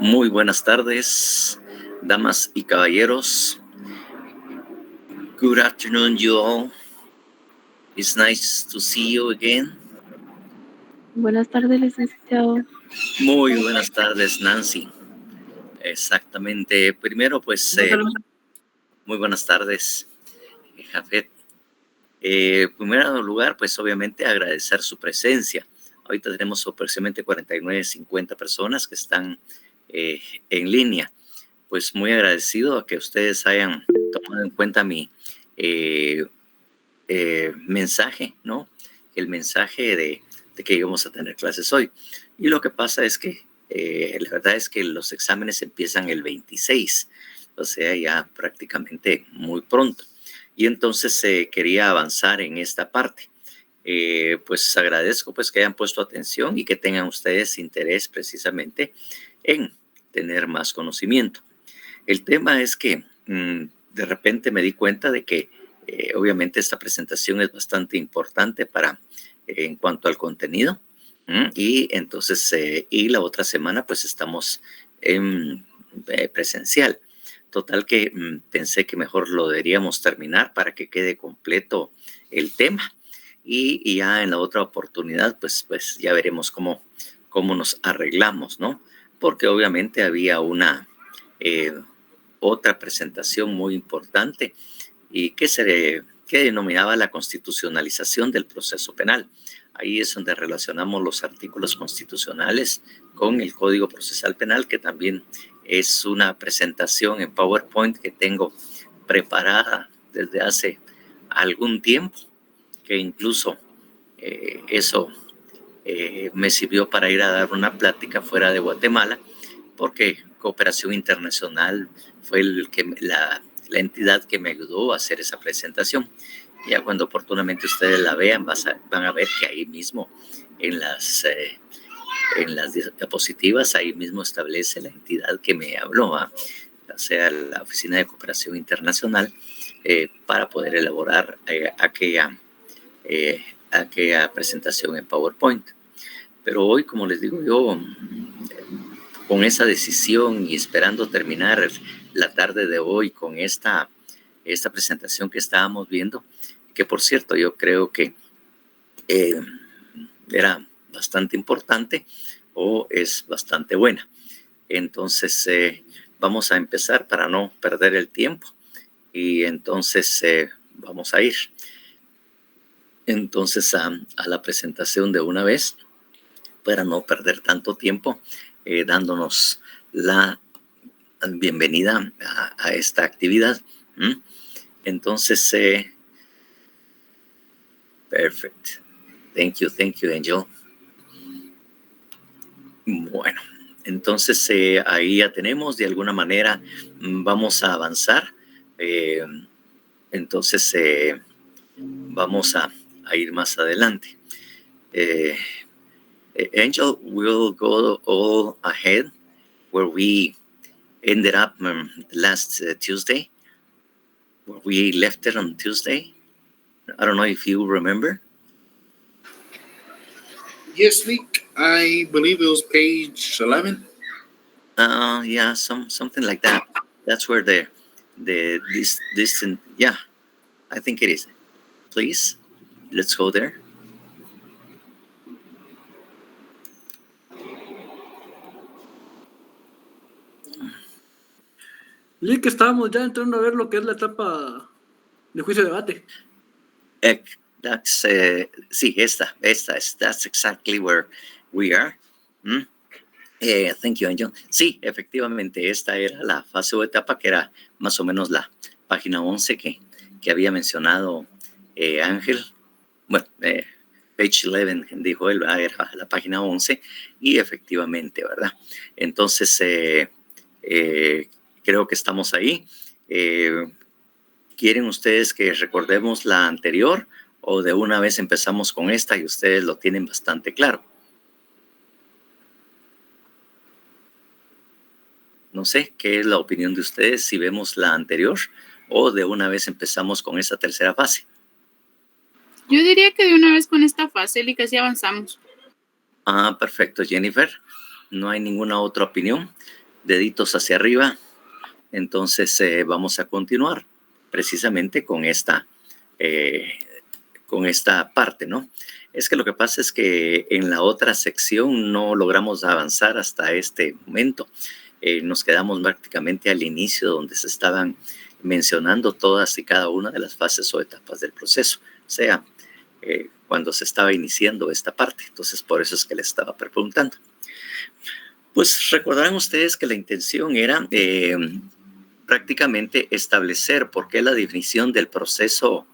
Muy buenas tardes, damas y caballeros. Good afternoon, you all. It's nice to see you again. Buenas tardes, licenciado. Muy buenas tardes, Nancy. Exactamente. Primero, pues, muy buenas tardes, Jafet. En primer lugar, pues, obviamente, agradecer su presencia. Ahorita tenemos aproximadamente 49, 50 personas que están en línea. Pues muy agradecido a que ustedes hayan tomado en cuenta mi mensaje, ¿no? El mensaje de que íbamos a tener clases hoy. Y lo que pasa es que la verdad es que los exámenes empiezan el 26, o sea, ya prácticamente muy pronto. Y entonces quería avanzar en esta parte. Pues agradezco pues que hayan puesto atención y que tengan ustedes interés precisamente en tener más conocimiento. El tema es que de repente me di cuenta de que obviamente esta presentación es bastante importante para en cuanto al contenido. Y entonces, y la otra semana pues estamos en presencial. Total que pensé que mejor lo deberíamos terminar para que quede completo el tema. Y ya en la otra oportunidad pues ya veremos cómo nos arreglamos, ¿no? Porque obviamente había una otra presentación muy importante y que denominaba la constitucionalización del proceso penal. Ahí es donde relacionamos los artículos constitucionales con el Código Procesal Penal, que también es una presentación en PowerPoint que tengo preparada desde hace algún tiempo, que incluso eso me sirvió para ir a dar una plática fuera de Guatemala, porque Cooperación Internacional fue la entidad que me ayudó a hacer esa presentación. Ya cuando oportunamente ustedes la vean, van a ver que ahí mismo en las diapositivas, ahí mismo establece la entidad que me habló, o sea, la Oficina de Cooperación Internacional, para poder elaborar aquella presentación en PowerPoint. Pero hoy, como les digo yo, con esa decisión y esperando terminar la tarde de hoy con esta presentación que estábamos viendo, que por cierto yo creo que era bastante importante o es bastante buena. Entonces vamos a empezar para no perder el tiempo y entonces vamos a ir entonces a la presentación de una vez para no perder tanto tiempo, dándonos la bienvenida a esta actividad. Entonces, perfect. Thank you, Angel. Bueno, entonces ahí ya tenemos, de alguna manera vamos a avanzar. Entonces vamos a ir más adelante. Angel will go all ahead where we ended up last Tuesday, where we left it on Tuesday. I don't know if you remember. Yes, Nick. I believe it was page 11. Yeah, something like that. That's where this yeah, I think it is. Please, let's go there. Sí, que estábamos ya entrando a ver lo que es la etapa de juicio de debate. That's sí, that's exactly where we are. Thank you, Angel. Sí, efectivamente, esta era la fase o etapa que era más o menos la página 11 que había mencionado Ángel. Bueno, page 11, dijo él, era la página 11 y efectivamente, ¿verdad? Entonces, creo que estamos ahí. ¿Quieren ustedes que recordemos la anterior o de una vez empezamos con esta y ustedes lo tienen bastante claro? No sé, ¿qué es la opinión de ustedes si vemos la anterior o de una vez empezamos con esa tercera fase? Yo diría que de una vez con esta fase y casi avanzamos. Perfecto, Jennifer. No hay ninguna otra opinión. deditos hacia arriba. Entonces vamos a continuar precisamente con esta parte, ¿no? Es que lo que pasa es que en la otra sección no logramos avanzar hasta este momento. Nos quedamos prácticamente al inicio donde se estaban mencionando todas y cada una de las fases o etapas del proceso, o sea, cuando se estaba iniciando esta parte. Entonces, por eso es que les estaba preguntando. Pues recordarán ustedes que la intención era prácticamente establecer por qué la definición del proceso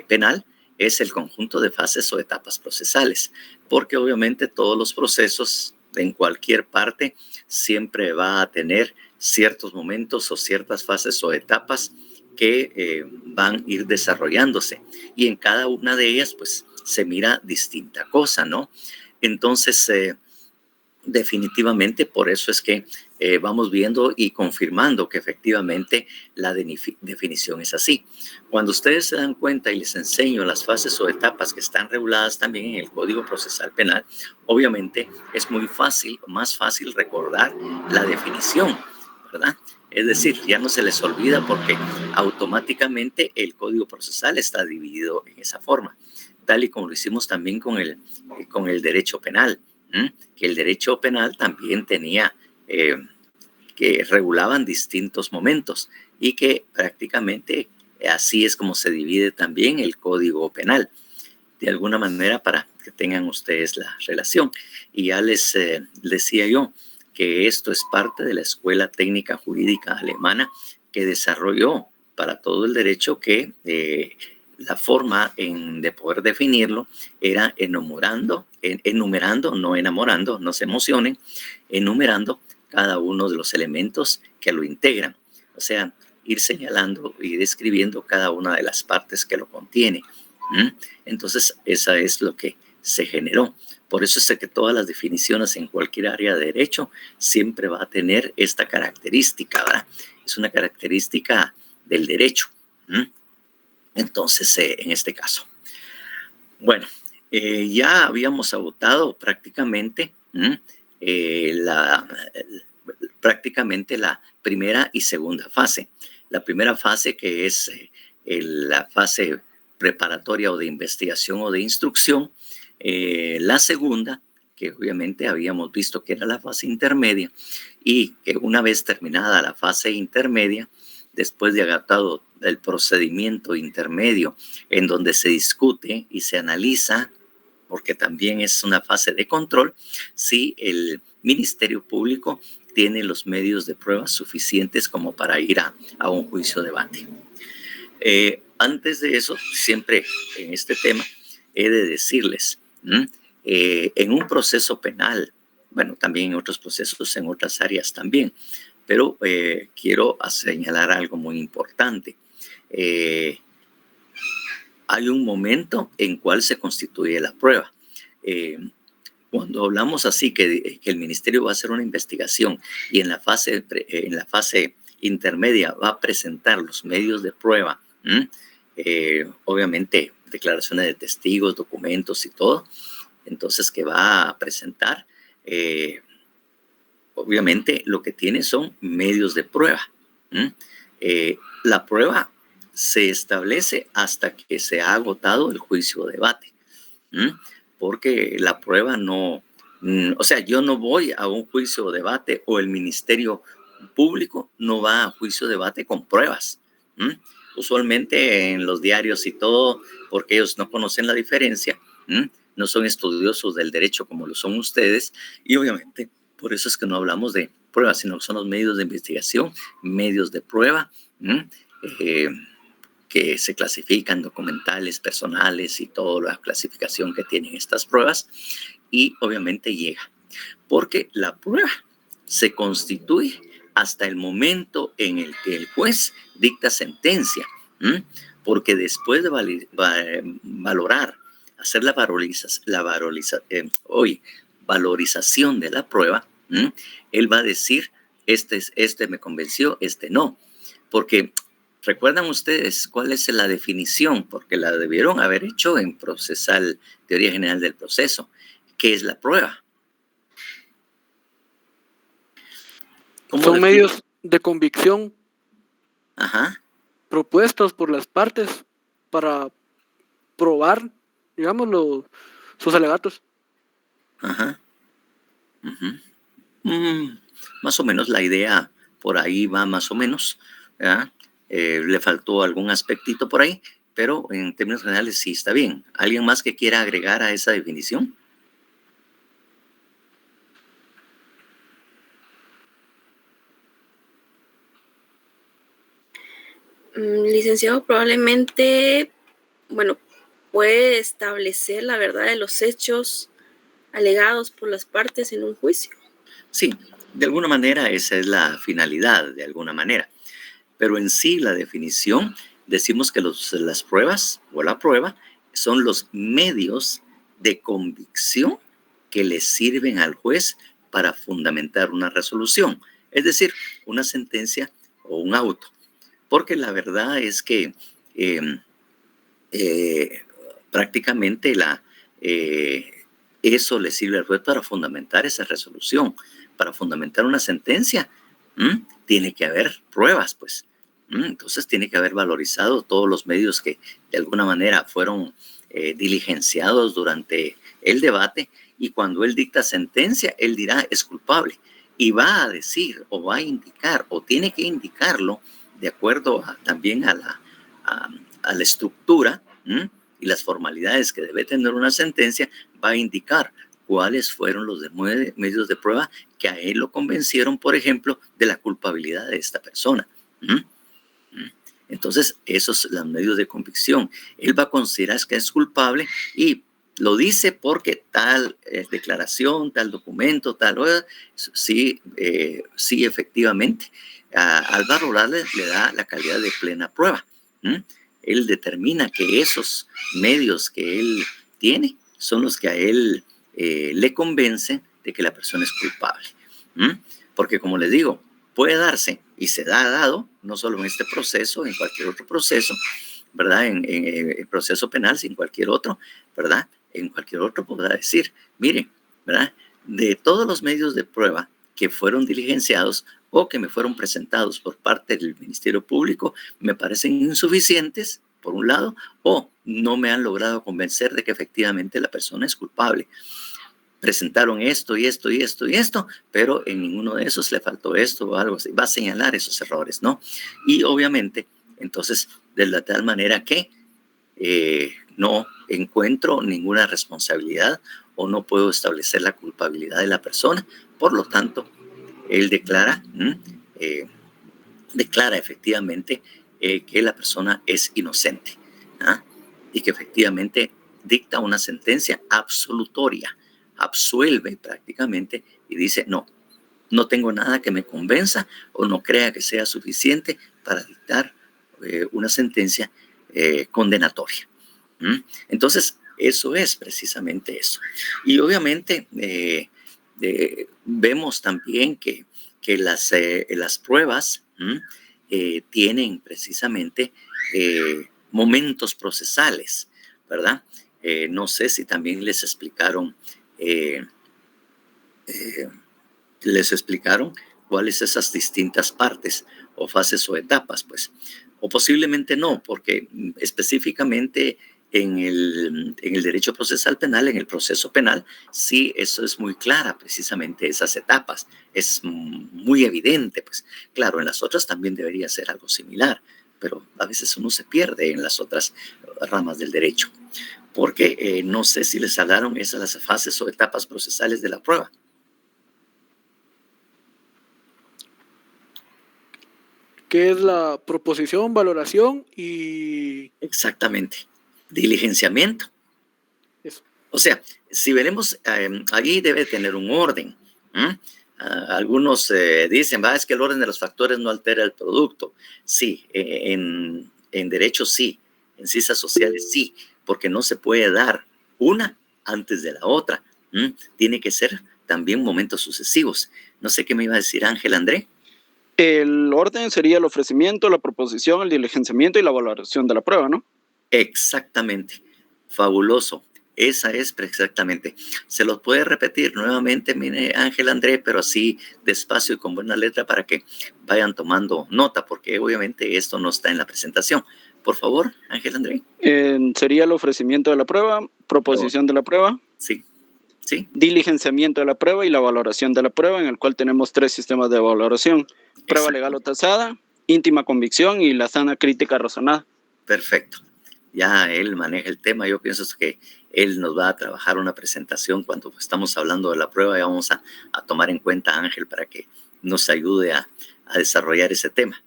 penal es el conjunto de fases o etapas procesales, porque obviamente todos los procesos en cualquier parte siempre va a tener ciertos momentos o ciertas fases o etapas que van a ir desarrollándose, y en cada una de ellas pues se mira distinta cosa, ¿no? Entonces, definitivamente por eso es que vamos viendo y confirmando que efectivamente la definición es así. Cuando ustedes se dan cuenta y les enseño las fases o etapas que están reguladas también en el Código Procesal Penal, obviamente es muy fácil, más fácil recordar la definición, ¿verdad? Es decir, ya no se les olvida porque automáticamente el Código Procesal está dividido en esa forma, tal y como lo hicimos también con el derecho penal, que el derecho penal también tenía que regulaban distintos momentos y que prácticamente así es como se divide también el Código Penal, de alguna manera para que tengan ustedes la relación. Y ya les decía yo que esto es parte de la Escuela Técnica Jurídica Alemana que desarrolló para todo el derecho, que la forma de poder definirlo era enumerando, no enamorando, no se emocionen, enumerando cada uno de los elementos que lo integran. O sea, ir señalando y describiendo cada una de las partes que lo contiene. Entonces, esa es lo que se generó. Por eso es que todas las definiciones en cualquier área de derecho siempre va a tener esta característica, ¿verdad? Es una característica del derecho. Entonces, en este caso. Bueno, ya habíamos agotado prácticamente prácticamente la primera y segunda fase. La primera fase, que es la fase preparatoria o de investigación o de instrucción. La segunda, que obviamente habíamos visto que era la fase intermedia, y que una vez terminada la fase intermedia, después de agotado el procedimiento intermedio en donde se discute y se analiza, porque también es una fase de control, si el Ministerio Público tiene los medios de prueba suficientes como para ir a un juicio de debate. Antes de eso, siempre en este tema, he de decirles, en un proceso penal, bueno, también en otros procesos, en otras áreas también, pero quiero señalar algo muy importante. Hay un momento en cual se constituye la prueba. Cuando hablamos así que el ministerio va a hacer una investigación y en la fase intermedia va a presentar los medios de prueba, obviamente declaraciones de testigos, documentos y todo, entonces que va a presentar, obviamente lo que tiene son medios de prueba. La prueba se establece hasta que se ha agotado el juicio o debate, porque la prueba no, o sea, yo no voy a un juicio o debate, o el Ministerio Público no va a juicio o debate con pruebas. Usualmente en los diarios y todo, porque ellos no conocen la diferencia, no son estudiosos del derecho como lo son ustedes, y obviamente por eso es que no hablamos de pruebas, sino que son los medios de investigación, medios de prueba, que se clasifican, documentales, personales y toda la clasificación que tienen estas pruebas, y obviamente llega, porque la prueba se constituye hasta el momento en el que el juez dicta sentencia, porque después de valorar, hacer la valorización de la prueba, él va a decir, este me convenció, este no, porque ¿recuerdan ustedes cuál es la definición? Porque la debieron haber hecho en procesal, teoría general del proceso. ¿Qué es la prueba? ¿Cómo Son define? medios de convicción Ajá, propuestos por las partes para probar, digamos, sus alegatos. ajá. Ujú. Mm, Más o menos la idea por ahí va más o menos, ¿verdad? Le faltó algún aspectito por ahí, pero en términos generales sí está bien. ¿Alguien más que quiera agregar a esa definición? Licenciado, probablemente, bueno, puede establecer la verdad de los hechos alegados por las partes en un juicio. Sí, de alguna manera esa es la finalidad, de alguna manera. Pero en sí la definición, decimos que las pruebas o la prueba son los medios de convicción que le sirven al juez para fundamentar una resolución, es decir, una sentencia o un auto. Porque la verdad es que eh, eh, prácticamente eso le sirve al juez para fundamentar esa resolución, para fundamentar una sentencia. Tiene que haber pruebas, pues. Entonces tiene que haber valorizado todos los medios que de alguna manera fueron diligenciados durante el debate, y cuando él dicta sentencia, él dirá es culpable y va a decir o va a indicar o tiene que indicarlo de acuerdo también a la estructura y las formalidades que debe tener una sentencia, va a indicar cuáles fueron los medios de prueba que a él lo convencieron, por ejemplo, de la culpabilidad de esta persona. Entonces, esos son los medios de convicción. Él va a considerar que es culpable y lo dice porque tal declaración, tal documento, sí, sí, efectivamente, al valorarle le da la calidad de plena prueba. Él determina que esos medios que él tiene son los que a él le convencen de que la persona es culpable. Porque, como les digo, puede darse y se ha dado, no solo en este proceso, en cualquier otro proceso, ¿verdad? En el proceso penal, sin cualquier otro, ¿verdad? En cualquier otro podrá decir, mire, ¿verdad? De todos los medios de prueba que fueron diligenciados o que me fueron presentados por parte del Ministerio Público, me parecen insuficientes, por un lado, o no me han logrado convencer de que efectivamente la persona es culpable. Presentaron esto y esto y esto y esto, pero en ninguno de esos le faltó esto o algo así. Va a señalar esos errores, ¿no? Y obviamente, entonces, de la tal manera que no encuentro ninguna responsabilidad o no puedo establecer la culpabilidad de la persona. Por lo tanto, él declara efectivamente que la persona es inocente, y que efectivamente dicta una sentencia absolutoria, absuelve prácticamente y dice no tengo nada que me convenza o no crea que sea suficiente para dictar una sentencia condenatoria. Entonces, eso es precisamente eso. Y obviamente vemos también que las pruebas tienen precisamente momentos procesales, ¿verdad? No sé si también les explicaron cuáles esas distintas partes o fases o etapas, pues. O posiblemente no, porque específicamente en el derecho procesal penal, en el proceso penal, sí, eso es muy clara, precisamente esas etapas. Es muy evidente, pues. Claro, en las otras también debería ser algo similar, pero a veces uno se pierde en las otras ramas del derecho, porque no sé si les hablaron esas las fases o etapas procesales de la prueba. Que es la proposición, valoración y... Exactamente. Diligenciamiento. Eso. O sea, si veremos, allí debe tener un orden. Algunos dicen, es que el orden de los factores no altera el producto. Sí, en derecho sí, en ciencias sociales sí, porque no se puede dar una antes de la otra. Tiene que ser también momentos sucesivos. No sé qué me iba a decir Ángel André. El orden sería el ofrecimiento, la proposición, el diligenciamiento y la valoración de la prueba, ¿no? Exactamente. Fabuloso. Esa es exactamente. Se los puede repetir nuevamente, mire, Ángel André, pero así despacio y con buena letra para que vayan tomando nota, porque obviamente esto no está en la presentación. Por favor, Ángel André. Sería el ofrecimiento de la prueba, proposición de la prueba, Sí, sí. diligenciamiento de la prueba y la valoración de la prueba, en el cual tenemos 3 sistemas de valoración: prueba Exacto. legal o tasada, íntima convicción y la sana crítica razonada. Perfecto. Ya él maneja el tema. Yo pienso que él nos va a trabajar una presentación cuando estamos hablando de la prueba y vamos a tomar en cuenta a Ángel para que nos ayude a desarrollar ese tema.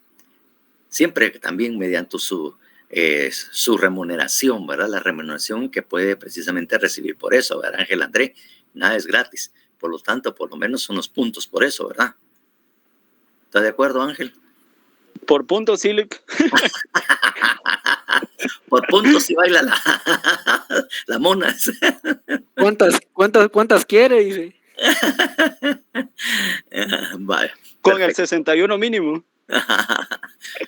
Siempre también mediante su remuneración, ¿verdad? La remuneración que puede precisamente recibir por eso, ¿verdad, Ángel André? Nada es gratis. Por lo tanto, por lo menos unos puntos por eso, ¿verdad? ¿Está de acuerdo, Ángel? Por puntos, Silic. Por puntos si baila la mona. ¿Cuántas quiere? Dice. Vaya. Con el 61 mínimo.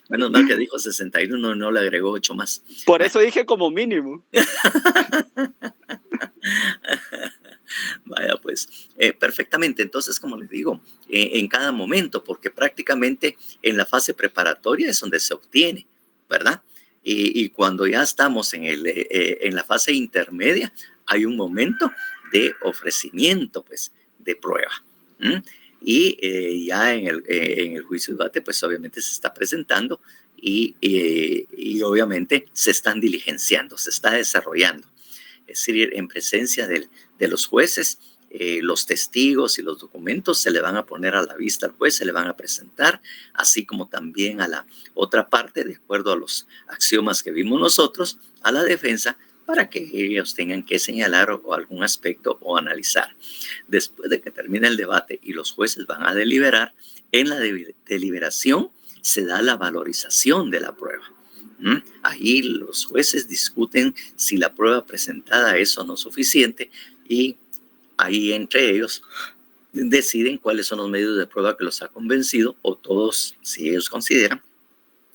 Menos mal que dijo 61, no le agregó 8 más. Por eso dije como mínimo. Vaya, pues, perfectamente. Entonces, como les digo, en cada momento, porque prácticamente en la fase preparatoria es donde se obtiene, ¿verdad? Y cuando ya estamos en la fase intermedia, hay un momento de ofrecimiento, pues, de prueba. Y ya en el juicio de debate, pues, obviamente se está presentando y obviamente se están diligenciando, se está desarrollando. Es decir, en presencia de los jueces, los testigos y los documentos se le van a poner a la vista al juez, se le van a presentar, así como también a la otra parte, de acuerdo a los axiomas que vimos nosotros, a la defensa, para que ellos tengan que señalar o algún aspecto o analizar. Después de que termine el debate y los jueces van a deliberar, en la deliberación se da la valorización de la prueba. Ahí los jueces discuten si la prueba presentada es o no suficiente y ahí entre ellos deciden cuáles son los medios de prueba que los ha convencido o todos, si ellos consideran.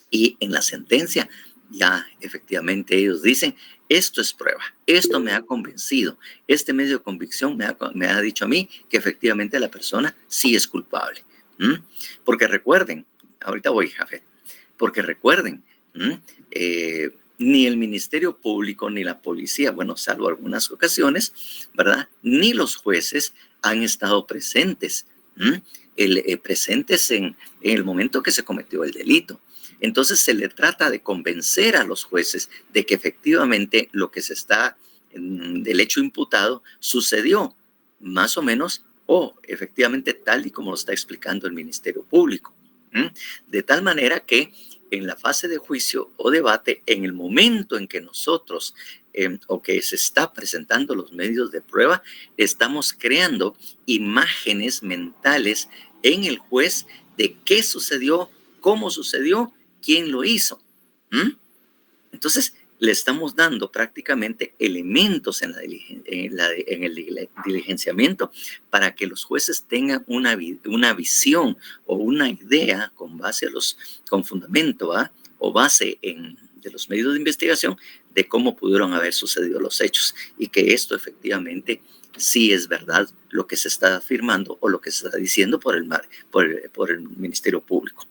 Y en la sentencia ya efectivamente ellos dicen, esto es prueba, esto me ha convencido, este medio de convicción me ha dicho a mí que efectivamente la persona sí es culpable. Porque recuerden, ahorita voy, Jafet, porque recuerden, ni el Ministerio Público ni la policía, bueno, salvo algunas ocasiones, ¿verdad? Ni los jueces han estado presentes, presentes en el momento que se cometió el delito. Entonces se le trata de convencer a los jueces de que efectivamente lo que se está del hecho imputado sucedió más o menos o efectivamente tal y como lo está explicando el Ministerio Público. De tal manera que en la fase de juicio o debate, en el momento en que nosotros o que se está presentando los medios de prueba, estamos creando imágenes mentales en el juez de qué sucedió, cómo sucedió, quién lo hizo. Entonces, le estamos dando prácticamente elementos en el diligenciamiento para que los jueces tengan una visión o una idea con fundamento o base de los medios de investigación de cómo pudieron haber sucedido los hechos y que esto efectivamente sí es verdad lo que se está afirmando o lo que se está diciendo por el Ministerio Público.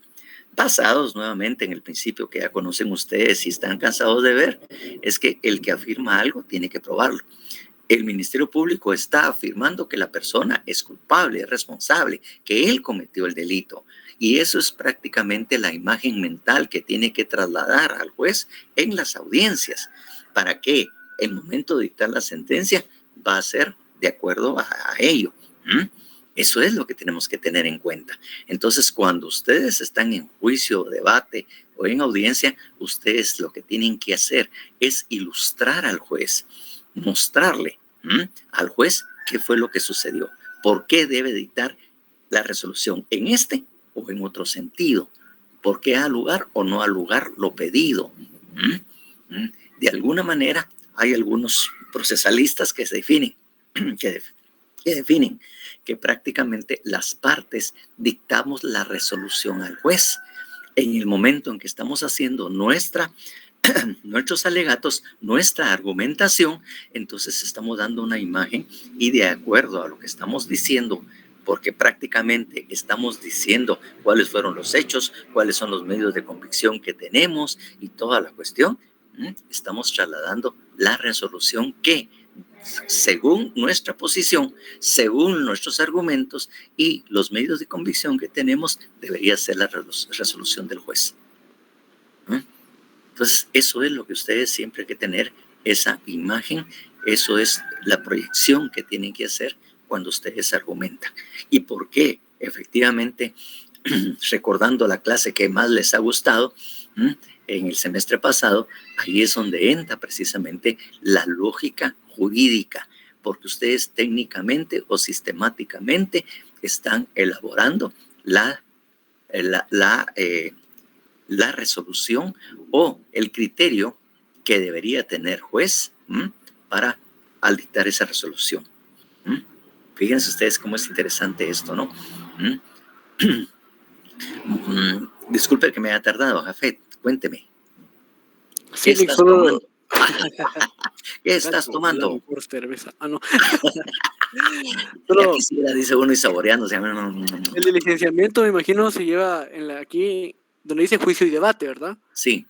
Basados nuevamente en el principio que ya conocen ustedes y están cansados de ver, es que el que afirma algo tiene que probarlo. El Ministerio Público está afirmando que la persona es culpable, es responsable, que él cometió el delito. Y eso es prácticamente la imagen mental que tiene que trasladar al juez en las audiencias, para que el momento de dictar la sentencia va a ser de acuerdo a ello. Eso es lo que tenemos que tener en cuenta. Entonces, cuando ustedes están en juicio, debate o en audiencia, ustedes lo que tienen que hacer es ilustrar al juez, mostrarle al juez qué fue lo que sucedió, por qué debe dictar la resolución en este o en otro sentido, por qué ha lugar o no ha lugar lo pedido. De alguna manera, hay algunos procesalistas que se definen, que definen que prácticamente las partes dictamos la resolución al juez en el momento en que estamos haciendo nuestra nuestros alegatos, nuestra argumentación, entonces estamos dando una imagen y de acuerdo a lo que estamos diciendo, porque prácticamente estamos diciendo cuáles fueron los hechos, cuáles son los medios de convicción que tenemos y toda la cuestión, estamos trasladando la resolución que, según nuestra posición, según nuestros argumentos y los medios de convicción que tenemos, debería ser la resolución del juez. Entonces, eso es lo que ustedes siempre hay que tener, esa imagen, eso es la proyección que tienen que hacer cuando ustedes argumentan. ¿Y por qué? Efectivamente, recordando la clase que más les ha gustado, en el semestre pasado, ahí es donde entra precisamente la lógica jurídica, porque ustedes técnicamente o sistemáticamente están elaborando la resolución o el criterio que debería tener juez para al dictar esa resolución. Fíjense ustedes cómo es interesante esto, ¿no? Disculpe que me haya tardado, Jafet, cuénteme. ¿Qué estás tomando? ¿Qué estás tomando? Cerveza. No. Ya quisiera, dice uno y saboreándose. El licenciamiento, me imagino, se lleva aquí donde dice juicio y debate, ¿verdad? Sí.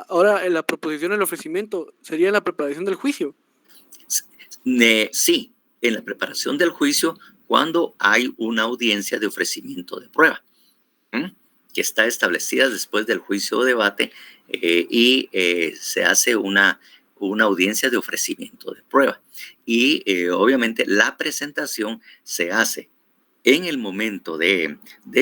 Ahora, en la proposición del ofrecimiento, ¿sería la preparación del juicio? Sí, en la preparación del juicio, cuando hay una audiencia de ofrecimiento de prueba, que está establecida después del juicio o debate y se hace una audiencia de ofrecimiento de prueba. Y obviamente la presentación se hace en el momento del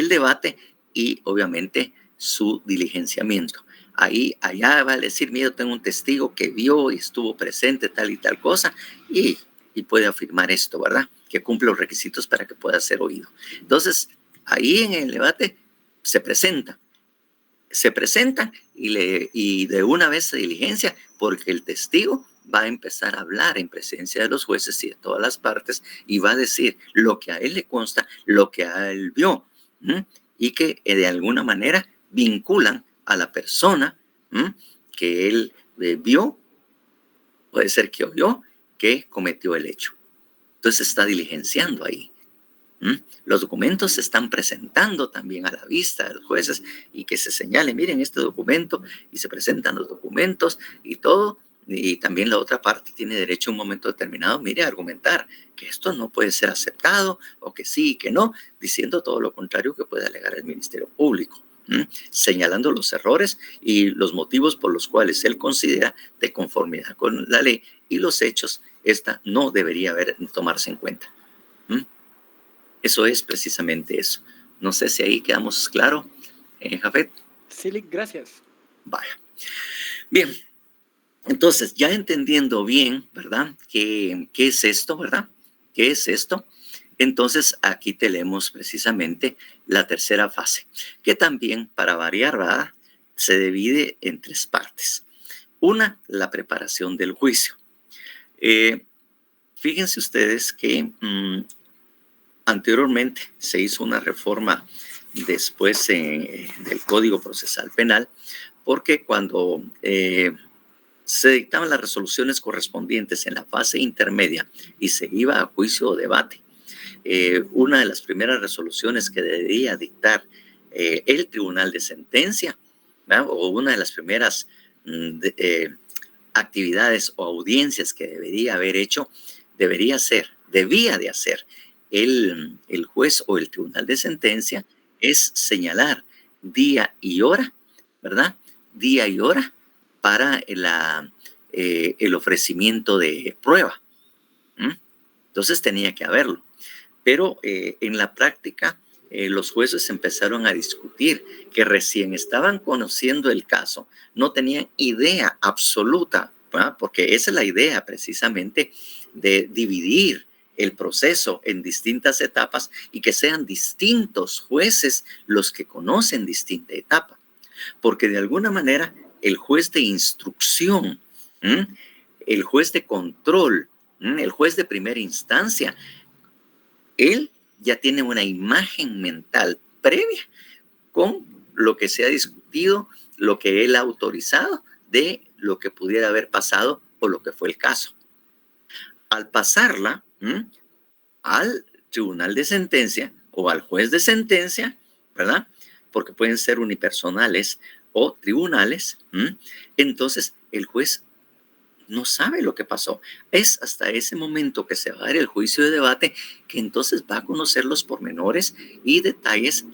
debate y obviamente su diligenciamiento. Allá va a decir, mira, tengo un testigo que vio y estuvo presente tal y tal cosa y puede afirmar esto, ¿verdad? Que cumple los requisitos para que pueda ser oído. Entonces, ahí en el debate se presentan y de una vez se diligencia porque el testigo va a empezar a hablar en presencia de los jueces y de todas las partes y va a decir lo que a él le consta, lo que a él vio, y que de alguna manera vinculan a la persona que él vio, puede ser que oyó, que cometió el hecho. Entonces está diligenciando ahí. Los documentos se están presentando también a la vista de los jueces y que se señale, miren este documento, y se presentan los documentos y todo, y también la otra parte tiene derecho a un momento determinado, mire, a argumentar que esto no puede ser aceptado, o que sí y que no, diciendo todo lo contrario que puede alegar el Ministerio Público, señalando los errores y los motivos por los cuales él considera de conformidad con la ley y los hechos, esta no debería tomarse en cuenta. Eso es precisamente eso. No sé si ahí quedamos claros, Jafet. Sí, gracias. Vaya. Bien. Entonces, ya entendiendo bien, ¿verdad? ¿Qué es esto, verdad? ¿Qué es esto? Entonces, aquí tenemos precisamente la tercera fase, que también, para variar, ¿verdad?, se divide en tres partes. Una, la preparación del juicio. Fíjense ustedes que anteriormente se hizo una reforma después del Código Procesal Penal, porque cuando se dictaban las resoluciones correspondientes en la fase intermedia y se iba a juicio o debate, una de las primeras resoluciones que debería dictar el tribunal de sentencia, ¿verdad?, o una de las primeras actividades o audiencias que debería haber hecho, debía de hacer el juez o el tribunal de sentencia, es señalar día y hora, ¿verdad? Día y hora para el ofrecimiento de prueba. Entonces tenía que haberlo. Pero en la práctica, los jueces empezaron a discutir que recién estaban conociendo el caso, no tenían idea absoluta, ¿verdad?, porque esa es la idea precisamente de dividir el proceso en distintas etapas y que sean distintos jueces los que conocen distinta etapa. Porque de alguna manera el juez de instrucción, el juez de control, el juez de primera instancia, él ya tiene una imagen mental previa con lo que se ha discutido, lo que él ha autorizado de lo que pudiera haber pasado o lo que fue el caso. Al pasarla al tribunal de sentencia o al juez de sentencia, ¿verdad? Porque pueden ser unipersonales o tribunales, entonces el juez no sabe lo que pasó. Es hasta ese momento que se va a dar el juicio de debate que entonces va a conocer los pormenores y detalles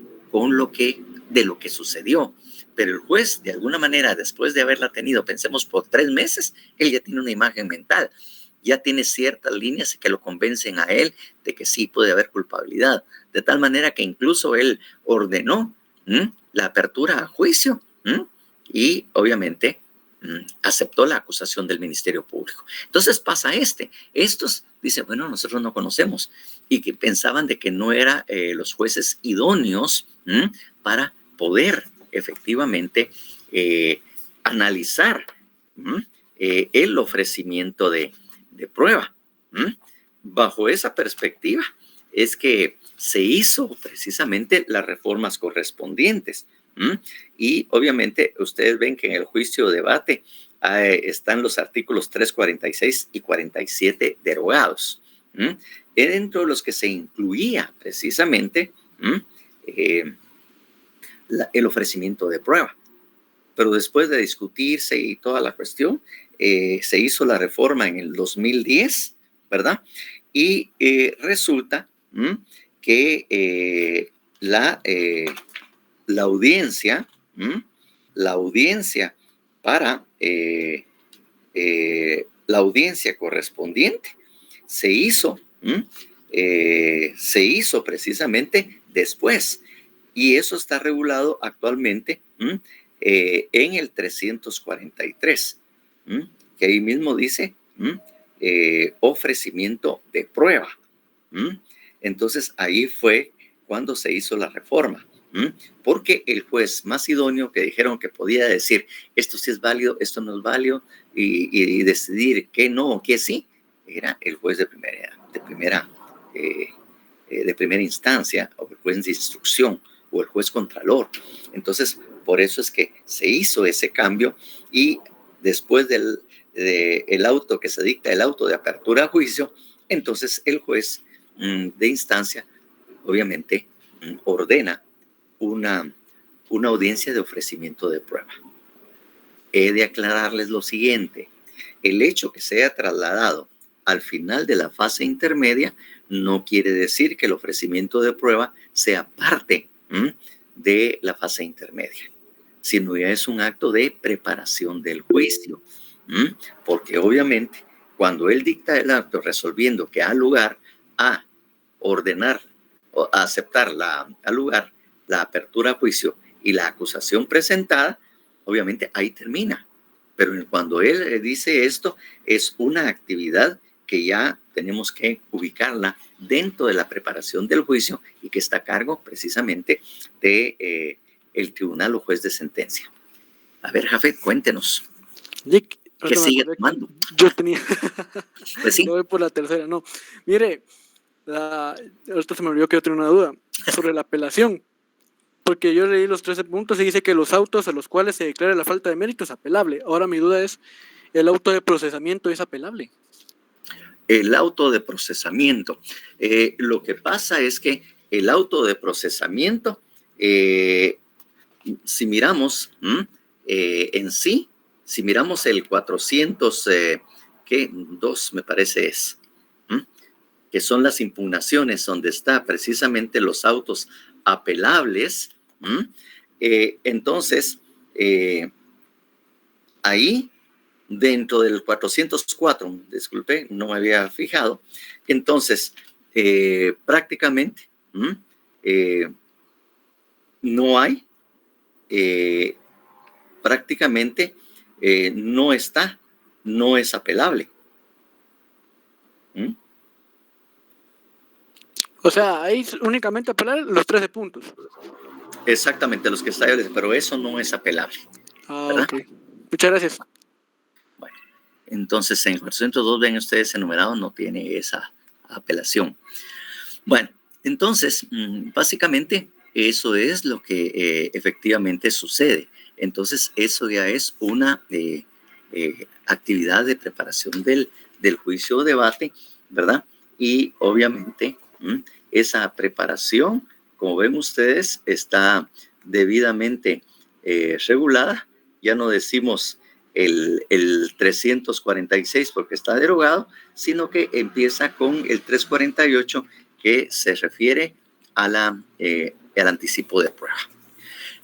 de lo que sucedió. Pero el juez, de alguna manera, después de haberla tenido, pensemos, por 3 meses, él ya tiene una imagen mental. Ya tiene ciertas líneas que lo convencen a él de que sí puede haber culpabilidad. De tal manera que incluso él ordenó la apertura a juicio y obviamente aceptó la acusación del Ministerio Público. Entonces pasa estos dicen, bueno, nosotros no conocemos, y que pensaban de que no eran los jueces idóneos para poder efectivamente analizar el ofrecimiento de prueba. Bajo esa perspectiva es que se hizo precisamente las reformas correspondientes. Y obviamente ustedes ven que en el juicio de debate están los artículos 346 y 47 derogados. Dentro de los que se incluía precisamente el ofrecimiento de prueba. Pero después de discutirse y toda la cuestión, se hizo la reforma en el 2010, ¿verdad? Y resulta que la audiencia para la audiencia correspondiente se hizo precisamente después, y eso está regulado actualmente en el 343, que ahí mismo dice ofrecimiento de prueba. Entonces ahí fue cuando se hizo la reforma, porque el juez más idóneo que dijeron que podía decir esto sí es válido, esto no es válido, y decidir que no, que sí, era el juez de primera instancia, o el juez de instrucción, o el juez contralor. Entonces, por eso es que se hizo ese cambio, y después del auto que se dicta, el auto de apertura a juicio, entonces el juez de instancia obviamente ordena una audiencia de ofrecimiento de prueba. He de aclararles lo siguiente: el hecho que se haya trasladado al final de la fase intermedia no quiere decir que el ofrecimiento de prueba sea parte de la fase intermedia, sino ya es un acto de preparación del juicio, porque obviamente cuando él dicta el acto resolviendo que ha lugar a ordenar o a aceptar al lugar la apertura a juicio y la acusación presentada, obviamente ahí termina. Pero cuando él dice esto, es una actividad que ya tenemos que ubicarla dentro de la preparación del juicio y que está a cargo precisamente de el tribunal o juez de sentencia. A ver, Jafet, cuéntenos. Nick, ¿Qué sigue tomando? Yo tenía... Pues sí. No voy por la tercera, no. Mire, ahorita se me olvidó que yo tenía una duda sobre la apelación. Porque yo leí los 13 puntos y dice que los autos a los cuales se declara la falta de mérito es apelable. Ahora mi duda es, ¿el auto de procesamiento es apelable? El auto de procesamiento. Lo que pasa es que el auto de procesamiento, si miramos en sí, si miramos el 402, me parece es, que son las impugnaciones donde está precisamente los autos apelables, entonces ahí dentro del 404, disculpe, no me había fijado, entonces prácticamente no hay, prácticamente no es apelable. O sea, ahí únicamente apelar los 13 puntos. Exactamente, los que está, pero eso no es apelable. Ah, ok. Muchas gracias. Bueno, entonces en el 402, ven ustedes enumerado, no tiene esa apelación. Bueno, entonces, básicamente eso es lo que efectivamente sucede. Entonces, eso ya es una actividad de preparación del juicio o debate, ¿verdad? Y obviamente esa preparación, como ven ustedes, está debidamente regulada. Ya no decimos el 346 porque está derogado, sino que empieza con el 348 que se refiere al anticipo de prueba.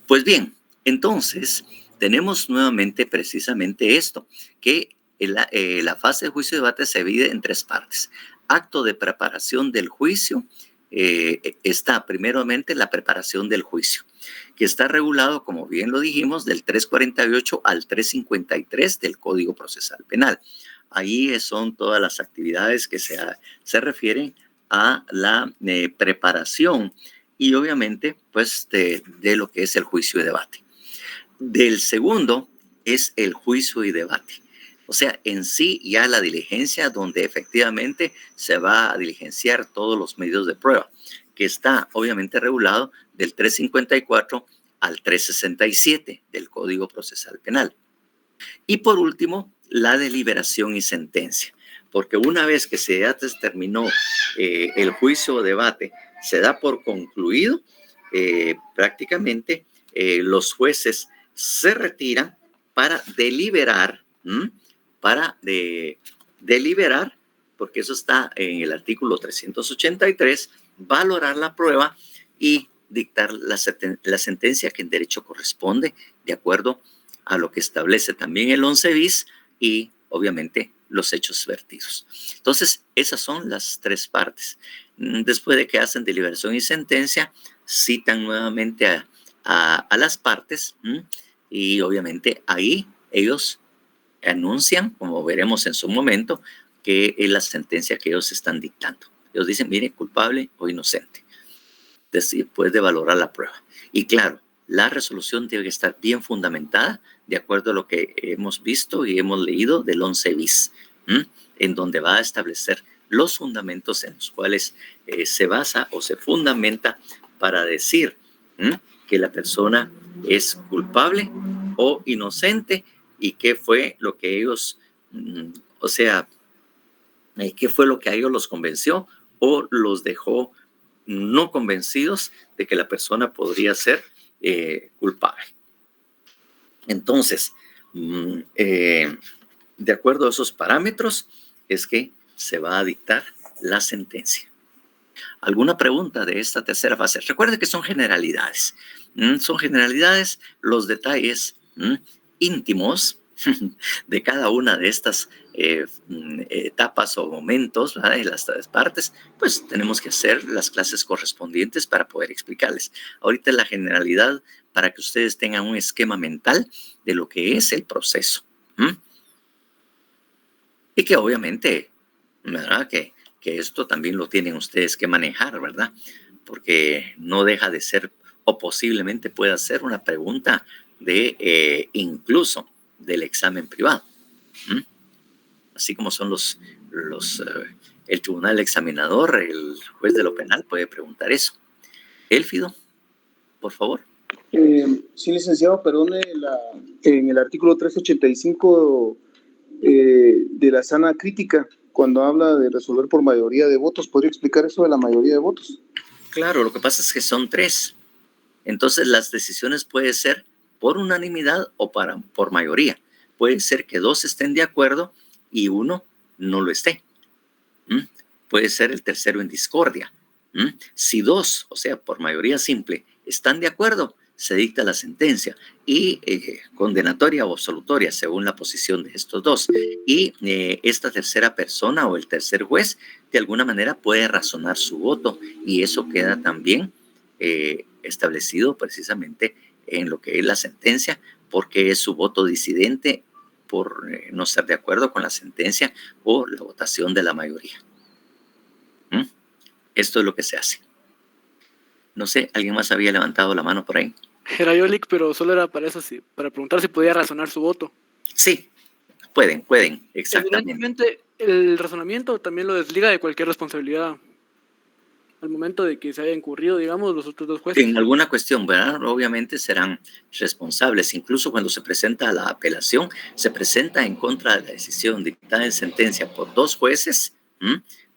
Pues bien, entonces tenemos nuevamente precisamente esto, que la fase de juicio y debate se divide en 3 partes. Acto de preparación del juicio, está primeramente la preparación del juicio, que está regulado, como bien lo dijimos, del 348 al 353 del Código Procesal Penal. Ahí son todas las actividades que se refieren a la preparación y obviamente pues de lo que es el juicio y debate. Del segundo es el juicio y debate. O sea, en sí ya la diligencia donde efectivamente se va a diligenciar todos los medios de prueba, que está obviamente regulado del 354 al 367 del Código Procesal Penal. Y por último, la deliberación y sentencia, porque una vez que se ya terminó el juicio o debate, se da por concluido, prácticamente los jueces se retiran para deliberar, deliberar, porque eso está en el artículo 383, valorar la prueba y dictar la sentencia que en derecho corresponde, de acuerdo a lo que establece también el 11 bis y obviamente los hechos vertidos. Entonces, esas son las 3 partes. Después de que hacen deliberación y sentencia, citan nuevamente a las partes y obviamente ahí ellos anuncian, como veremos en su momento, que es la sentencia que ellos están dictando. Ellos dicen, mire, culpable o inocente, después de valorar la prueba. Y claro, la resolución debe estar bien fundamentada, de acuerdo a lo que hemos visto y hemos leído del 11 bis, en donde va a establecer los fundamentos en los cuales se basa o se fundamenta para decir que la persona es culpable o inocente y qué fue lo que ellos, qué fue lo que a ellos los convenció o los dejó no convencidos de que la persona podría ser culpable. Entonces, de acuerdo a esos parámetros, es que se va a dictar la sentencia. ¿Alguna pregunta de esta tercera fase? Recuerde que son generalidades. Son generalidades, los detalles íntimos de cada una de estas etapas o momentos, ¿verdad? De las 3 partes, pues tenemos que hacer las clases correspondientes para poder explicarles. Ahorita la generalidad para que ustedes tengan un esquema mental de lo que es el proceso. Y que obviamente, ¿verdad? Que esto también lo tienen ustedes que manejar, ¿verdad? Porque no deja de ser, o posiblemente pueda ser una pregunta de incluso del examen privado. Así como son el tribunal examinador, el juez de lo penal puede preguntar eso. Élfido, por favor. Sí, licenciado, perdone, en el artículo 385 de la sana crítica, cuando habla de resolver por mayoría de votos, ¿podría explicar eso de la mayoría de votos? Claro, lo que pasa es que son 3. Entonces, las decisiones pueden ser por unanimidad o por mayoría. Puede ser que 2 estén de acuerdo y 1 no lo esté. Puede ser el tercero en discordia. Si 2, o sea, por mayoría simple, están de acuerdo, se dicta la sentencia y condenatoria o absolutoria según la posición de estos 2. Y esta tercera persona o el tercer juez de alguna manera puede razonar su voto y eso queda también establecido precisamente en lo que es la sentencia porque es su voto disidente por no estar de acuerdo con la sentencia o la votación de la mayoría. Esto es lo que se hace. No sé, ¿alguien más había levantado la mano por ahí? Era yo, Lick, pero solo era para eso, sí, para preguntar si podía razonar su voto. Sí, pueden, exactamente. Evidentemente, el razonamiento también lo desliga de cualquier responsabilidad. al momento de que se haya incurrido, digamos, los otros dos jueces. En alguna cuestión, ¿verdad? Obviamente serán responsables. Incluso cuando se presenta la apelación, se presenta en contra de la decisión dictada en sentencia por dos jueces.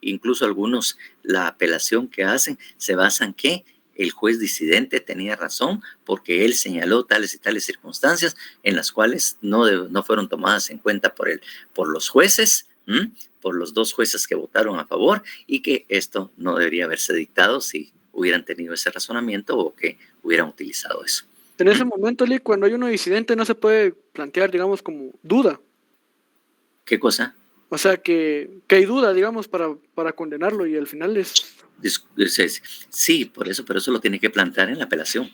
Incluso algunos, la apelación que hacen se basa en que el juez disidente tenía razón porque él señaló tales y tales circunstancias en las cuales no fueron tomadas en cuenta por los jueces, por los dos jueces que votaron a favor, y que esto no debería haberse dictado si hubieran tenido ese razonamiento o que hubieran utilizado eso. En ese momento, Lee, cuando hay uno disidente no se puede plantear, digamos, como duda. ¿Qué cosa? O sea, que hay duda, digamos, para condenarlo y al final es... Sí, pero eso lo tiene que plantear en la apelación.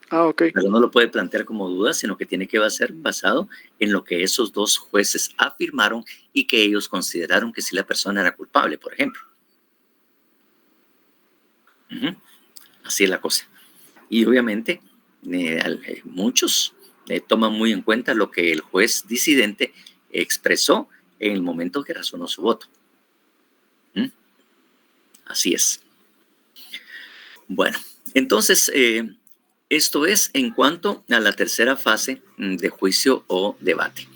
Ah, ok. Pero no lo puede plantear como duda, sino que tiene que ser basado en lo que esos dos jueces afirmaron y que ellos consideraron que si la persona era culpable, por ejemplo. Así es la cosa. Y obviamente muchos toman muy en cuenta lo que el juez disidente expresó en el momento que razonó su voto. Así es. Bueno, entonces, esto es en cuanto a la tercera fase de juicio o debate.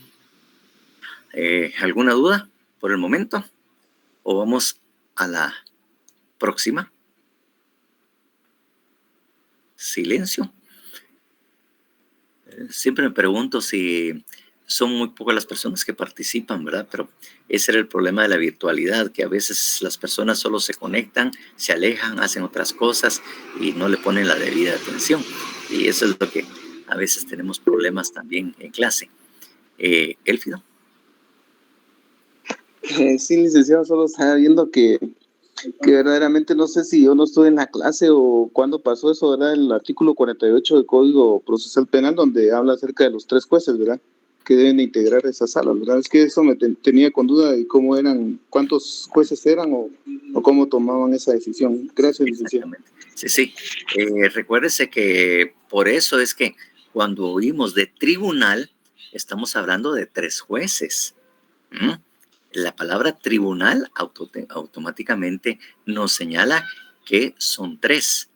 ¿Alguna duda por el momento? ¿O vamos a la próxima? Silencio. Siempre me pregunto si son muy pocas las personas que participan, ¿verdad? Pero ese era el problema de la virtualidad, que a veces las personas solo se conectan, se alejan, hacen otras cosas y no le ponen la debida atención. Y eso es lo que a veces tenemos problemas también en clase. Elfido. Sí, licenciado, solo estaba viendo que verdaderamente no sé si yo no estuve en la clase o cuándo pasó eso, ¿verdad? El artículo 48 del Código Procesal Penal, donde habla acerca de los tres jueces, ¿verdad?, que deben integrar esa sala, ¿verdad? Es que eso me tenía con duda de cómo eran, cuántos jueces eran o cómo tomaban esa decisión. Gracias, licenciado. Sí. Recuérdese que por eso es que cuando oímos de tribunal, estamos hablando de tres jueces. La palabra tribunal automáticamente nos señala que son tres.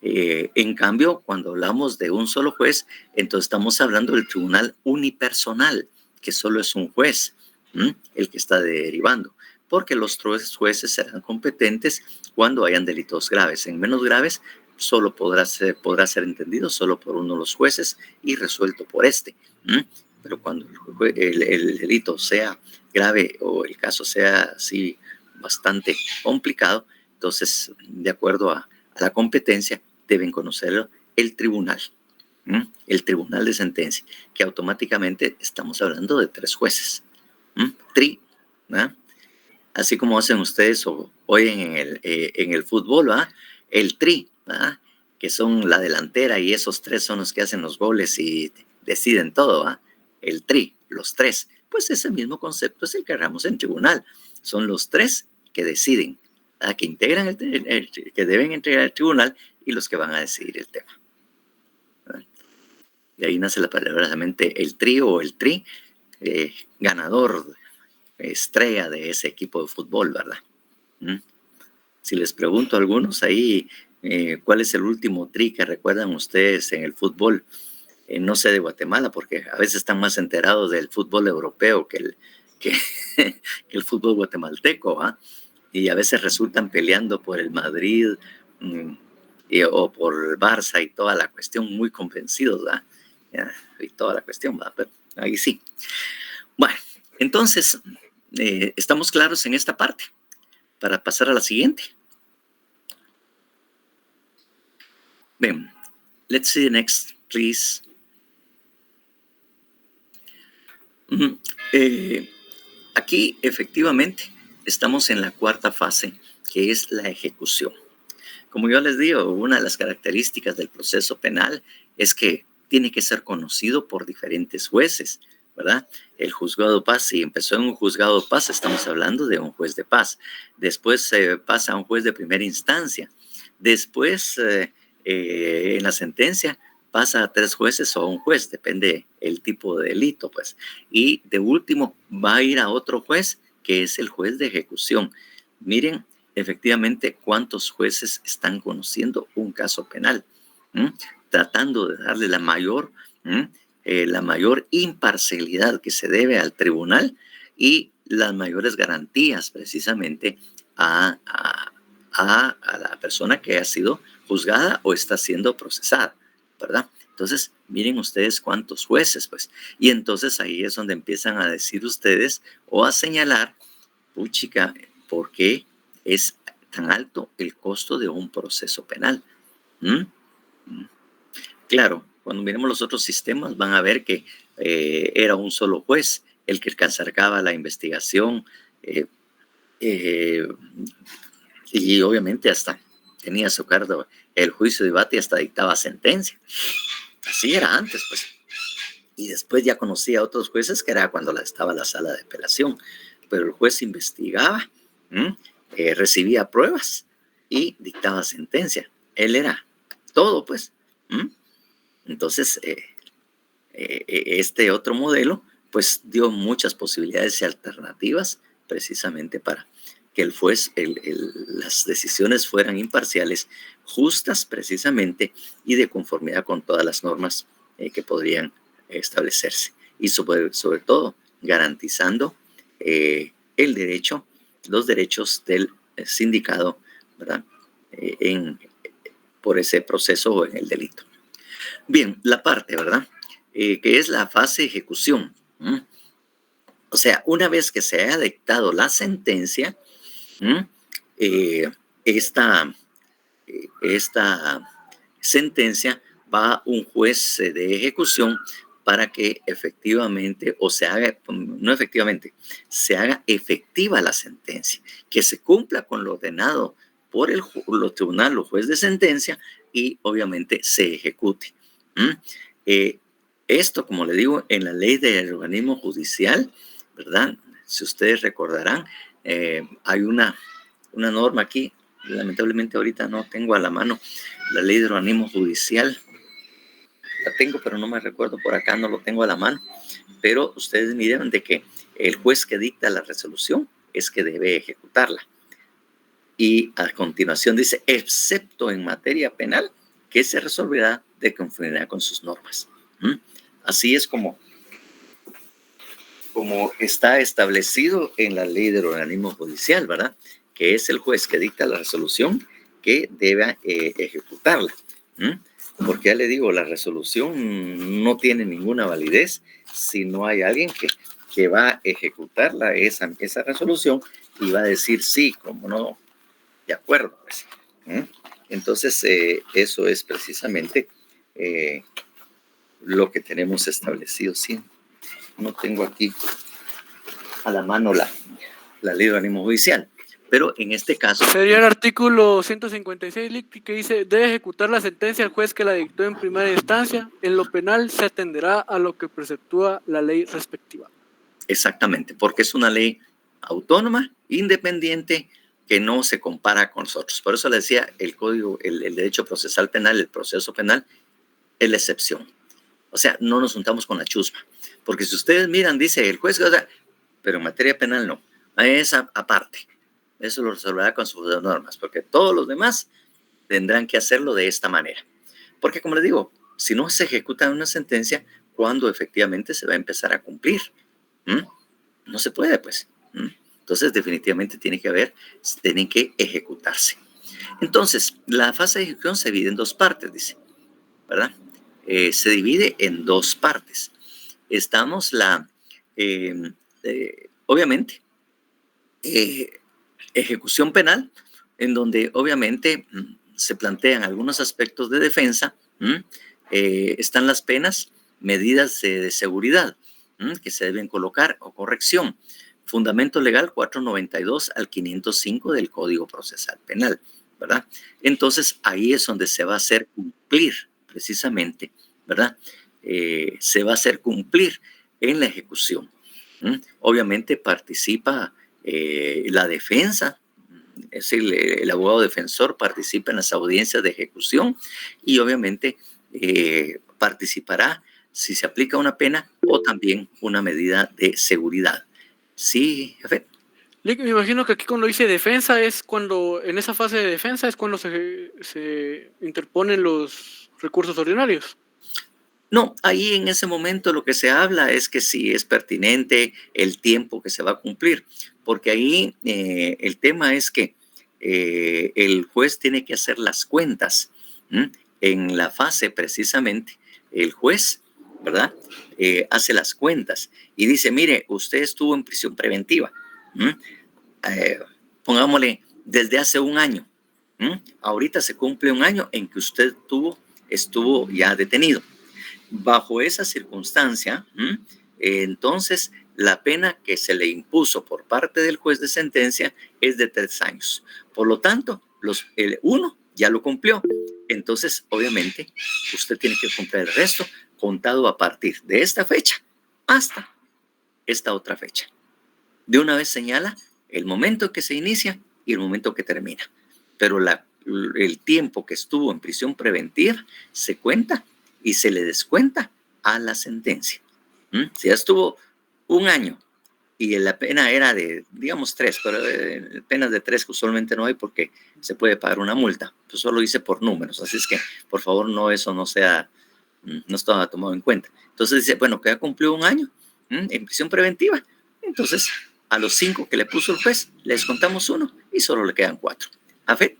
En cambio, cuando hablamos de un solo juez, entonces estamos hablando del tribunal unipersonal, que solo es un juez, el que está derivando, porque los tres jueces serán competentes cuando hayan delitos graves. En menos graves, solo podrá ser entendido solo por uno de los jueces y resuelto por este. Pero cuando el delito sea grave o el caso sea así bastante complicado, entonces, de acuerdo a la competencia, deben conocerlo el tribunal de sentencia, que automáticamente estamos hablando de tres jueces. Así como hacen ustedes hoy en el fútbol, el tri, que son la delantera y esos tres son los que hacen los goles y deciden todo, el tri, los tres. Pues ese mismo concepto es el que agarramos en tribunal. Son los tres que deciden, que integran que deben integrar el tribunal y los que van a decidir el tema. De ahí nace verdaderamente el trío o el tri, ganador, estrella de ese equipo de fútbol, ¿verdad? Si les pregunto a algunos ahí, ¿cuál es el último tri que recuerdan ustedes en el fútbol? No sé de Guatemala, porque a veces están más enterados del fútbol europeo que el fútbol guatemalteco, y a veces resultan peleando por el Madrid o por el Barça y toda la cuestión, muy convencidos, y toda la cuestión, pero ahí sí. Bueno, entonces, estamos claros en esta parte para pasar a la siguiente. Bien, let's see the next, please. Aquí, efectivamente, estamos en la cuarta fase, que es la ejecución. Como yo les digo, una de las características del proceso penal es que tiene que ser conocido por diferentes jueces, ¿verdad? El juzgado de paz, si empezó en un juzgado de paz, estamos hablando de un juez de paz. Después se pasa a un juez de primera instancia. Después, en la sentencia, pasa a tres jueces o a un juez, depende el tipo de delito, pues. Y de último va a ir a otro juez, que es el juez de ejecución. Miren, efectivamente cuántos jueces están conociendo un caso penal, tratando de darle la mayor imparcialidad que se debe al tribunal y las mayores garantías precisamente a la persona que ha sido juzgada o está siendo procesada, ¿verdad? Entonces, miren ustedes cuántos jueces, pues. Y entonces ahí es donde empiezan a decir ustedes o a señalar, puchica, ¿por qué es tan alto el costo de un proceso penal? Claro, cuando miremos los otros sistemas van a ver que era un solo juez el que encargaba la investigación y obviamente hasta tenía a su cargo el juicio de debate y hasta dictaba sentencia. Así era antes, pues. Y después ya conocía a otros jueces que era cuando estaba la sala de apelación. Pero el juez investigaba, recibía pruebas y dictaba sentencia. Él era todo, pues. Entonces, este otro modelo, pues dio muchas posibilidades y alternativas precisamente para que el juez, las decisiones fueran imparciales, justas precisamente y de conformidad con todas las normas que podrían establecerse. Y sobre todo garantizando los derechos del sindicado, ¿verdad? Por ese proceso o en el delito. Bien, la parte, ¿verdad? Que es la fase de ejecución. O sea, una vez que se haya dictado la sentencia, esta sentencia va a un juez de ejecución para que efectivamente, o se haga, no efectivamente, se haga efectiva la sentencia, que se cumpla con lo ordenado por el tribunal o juez de sentencia y obviamente se ejecute. Esto, como le digo, en la ley del organismo judicial, ¿verdad? Si ustedes recordarán, hay una norma aquí, lamentablemente ahorita no tengo a la mano la ley del organismo judicial. La tengo, pero no me recuerdo por acá, no lo tengo a la mano. Pero ustedes miren de que el juez que dicta la resolución es que debe ejecutarla. Y a continuación dice, excepto en materia penal, que se resolverá de conformidad con sus normas. Así es como está establecido en la ley del organismo judicial, ¿verdad? Que es el juez que dicta la resolución que debe ejecutarla. Porque ya le digo, la resolución no tiene ninguna validez si no hay alguien que va a ejecutarla, esa resolución, y va a decir sí, como no, de acuerdo. Pues. Entonces, eso es precisamente lo que tenemos establecido. Sí, no tengo aquí a la mano la ley de organismo judicial. Pero en este caso... Sería el artículo 156 que dice, debe ejecutar la sentencia el juez que la dictó en primera instancia. En lo penal se atenderá a lo que preceptúa la ley respectiva. Exactamente, porque es una ley autónoma, independiente, que no se compara con nosotros. Por eso le decía, el código, el derecho procesal penal, el proceso penal, es la excepción. O sea, no nos juntamos con la chusma. Porque si ustedes miran, dice el juez, pero en materia penal no. Es aparte. Eso lo resolverá con sus normas, porque todos los demás tendrán que hacerlo de esta manera. Porque, como les digo, si no se ejecuta una sentencia, ¿cuándo efectivamente se va a empezar a cumplir? No se puede, pues. Entonces, definitivamente tienen que ejecutarse. Entonces, la fase de ejecución se divide en dos partes, dice, ¿verdad? Se divide en dos partes. Estamos obviamente, ejecución penal, en donde obviamente se plantean algunos aspectos de defensa, están las penas, medidas de seguridad que se deben colocar o corrección. Fundamento legal 492 al 505 del Código Procesal Penal, ¿verdad? Entonces ahí es donde se va a hacer cumplir precisamente, ¿verdad? Se va a hacer cumplir en la ejecución. Obviamente participa la defensa, es decir, el abogado defensor participa en las audiencias de ejecución y obviamente participará si se aplica una pena o también una medida de seguridad. Sí, jefe. Lick, me imagino que aquí cuando dice defensa es cuando, en esa fase de defensa es cuando se interponen los recursos ordinarios. No, ahí en ese momento lo que se habla es que si es pertinente el tiempo que se va a cumplir, porque ahí el tema es que el juez tiene que hacer las cuentas. En la fase precisamente, el juez, ¿verdad? Hace las cuentas y dice, mire, usted estuvo en prisión preventiva, pongámosle desde hace un año, ahorita se cumple un año en que usted estuvo ya detenido. Bajo esa circunstancia, entonces la pena que se le impuso por parte del juez de sentencia es de 3 años. Por lo tanto, el uno ya lo cumplió. Entonces, obviamente, usted tiene que cumplir el resto contado a partir de esta fecha hasta esta otra fecha. De una vez señala el momento que se inicia y el momento que termina. Pero el tiempo que estuvo en prisión preventiva se cuenta y se le descuenta a la sentencia. Si ya estuvo un año y la pena era de, digamos, 3, pero penas de 3 usualmente no hay porque se puede pagar una multa. Pues solo hice por números, así es que, por favor, eso no estaba tomado en cuenta. Entonces dice, bueno, que ya cumplió un año en prisión preventiva, entonces a los 5 que le puso el juez le descontamos 1 y solo le quedan 4. ¿A fe?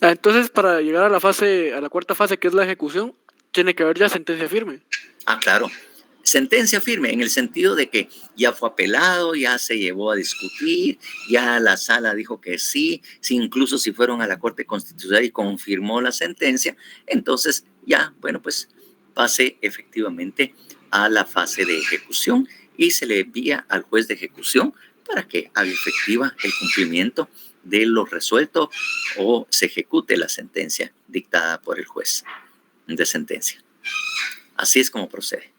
Entonces, para llegar a la cuarta fase, que es la ejecución, tiene que haber ya sentencia firme. Claro. Sentencia firme en el sentido de que ya fue apelado, ya se llevó a discutir, ya la sala dijo que sí, incluso si fueron a la Corte Constitucional y confirmó la sentencia, entonces ya, bueno, pues pase efectivamente a la fase de ejecución y se le envía al juez de ejecución para que haga efectiva el cumplimiento de lo resuelto o se ejecute la sentencia dictada por el juez de sentencia. Así es como procede.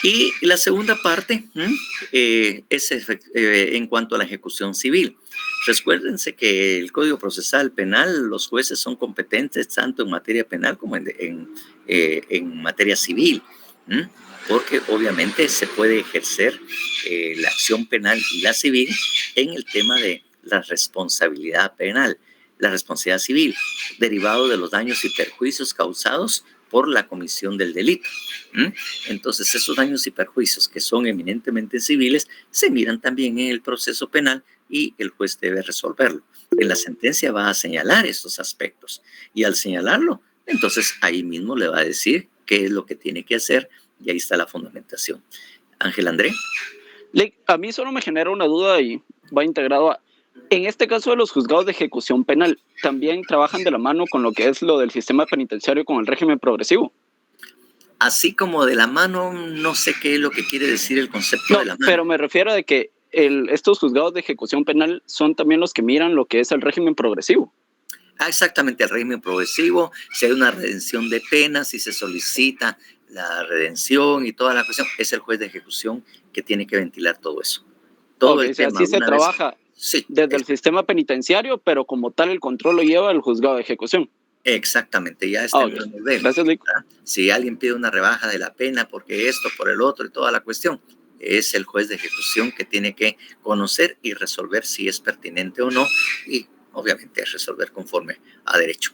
Y la segunda parte es en cuanto a la ejecución civil. Recuérdense que el Código Procesal Penal, los jueces son competentes tanto en materia penal como en materia civil, porque obviamente se puede ejercer la acción penal y la civil en el tema de la responsabilidad penal, la responsabilidad civil, derivado de los daños y perjuicios causados por la comisión del delito. Entonces, esos daños y perjuicios que son eminentemente civiles se miran también en el proceso penal y el juez debe resolverlo. En la sentencia va a señalar estos aspectos y al señalarlo, entonces ahí mismo le va a decir qué es lo que tiene que hacer y ahí está la fundamentación. Ángel André. A mí solo me genera una duda y va integrado a... En este caso de los juzgados de ejecución penal, ¿también trabajan de la mano con lo que es lo del sistema penitenciario con el régimen progresivo? Así como de la mano, no sé qué es lo que quiere decir el concepto de la mano. Pero me refiero a que estos juzgados de ejecución penal son también los que miran lo que es el régimen progresivo. Exactamente, el régimen progresivo, si hay una redención de penas, si se solicita la redención y toda la cuestión, es el juez de ejecución que tiene que ventilar todo eso. Todo el tema. Así se trabaja desde el sistema penitenciario, pero como tal el control lo lleva el juzgado de ejecución. Exactamente, ya está en el nivel. Gracias, Lick. Si alguien pide una rebaja de la pena porque esto, por el otro y toda la cuestión, es el juez de ejecución que tiene que conocer y resolver si es pertinente o no y obviamente resolver conforme a derecho.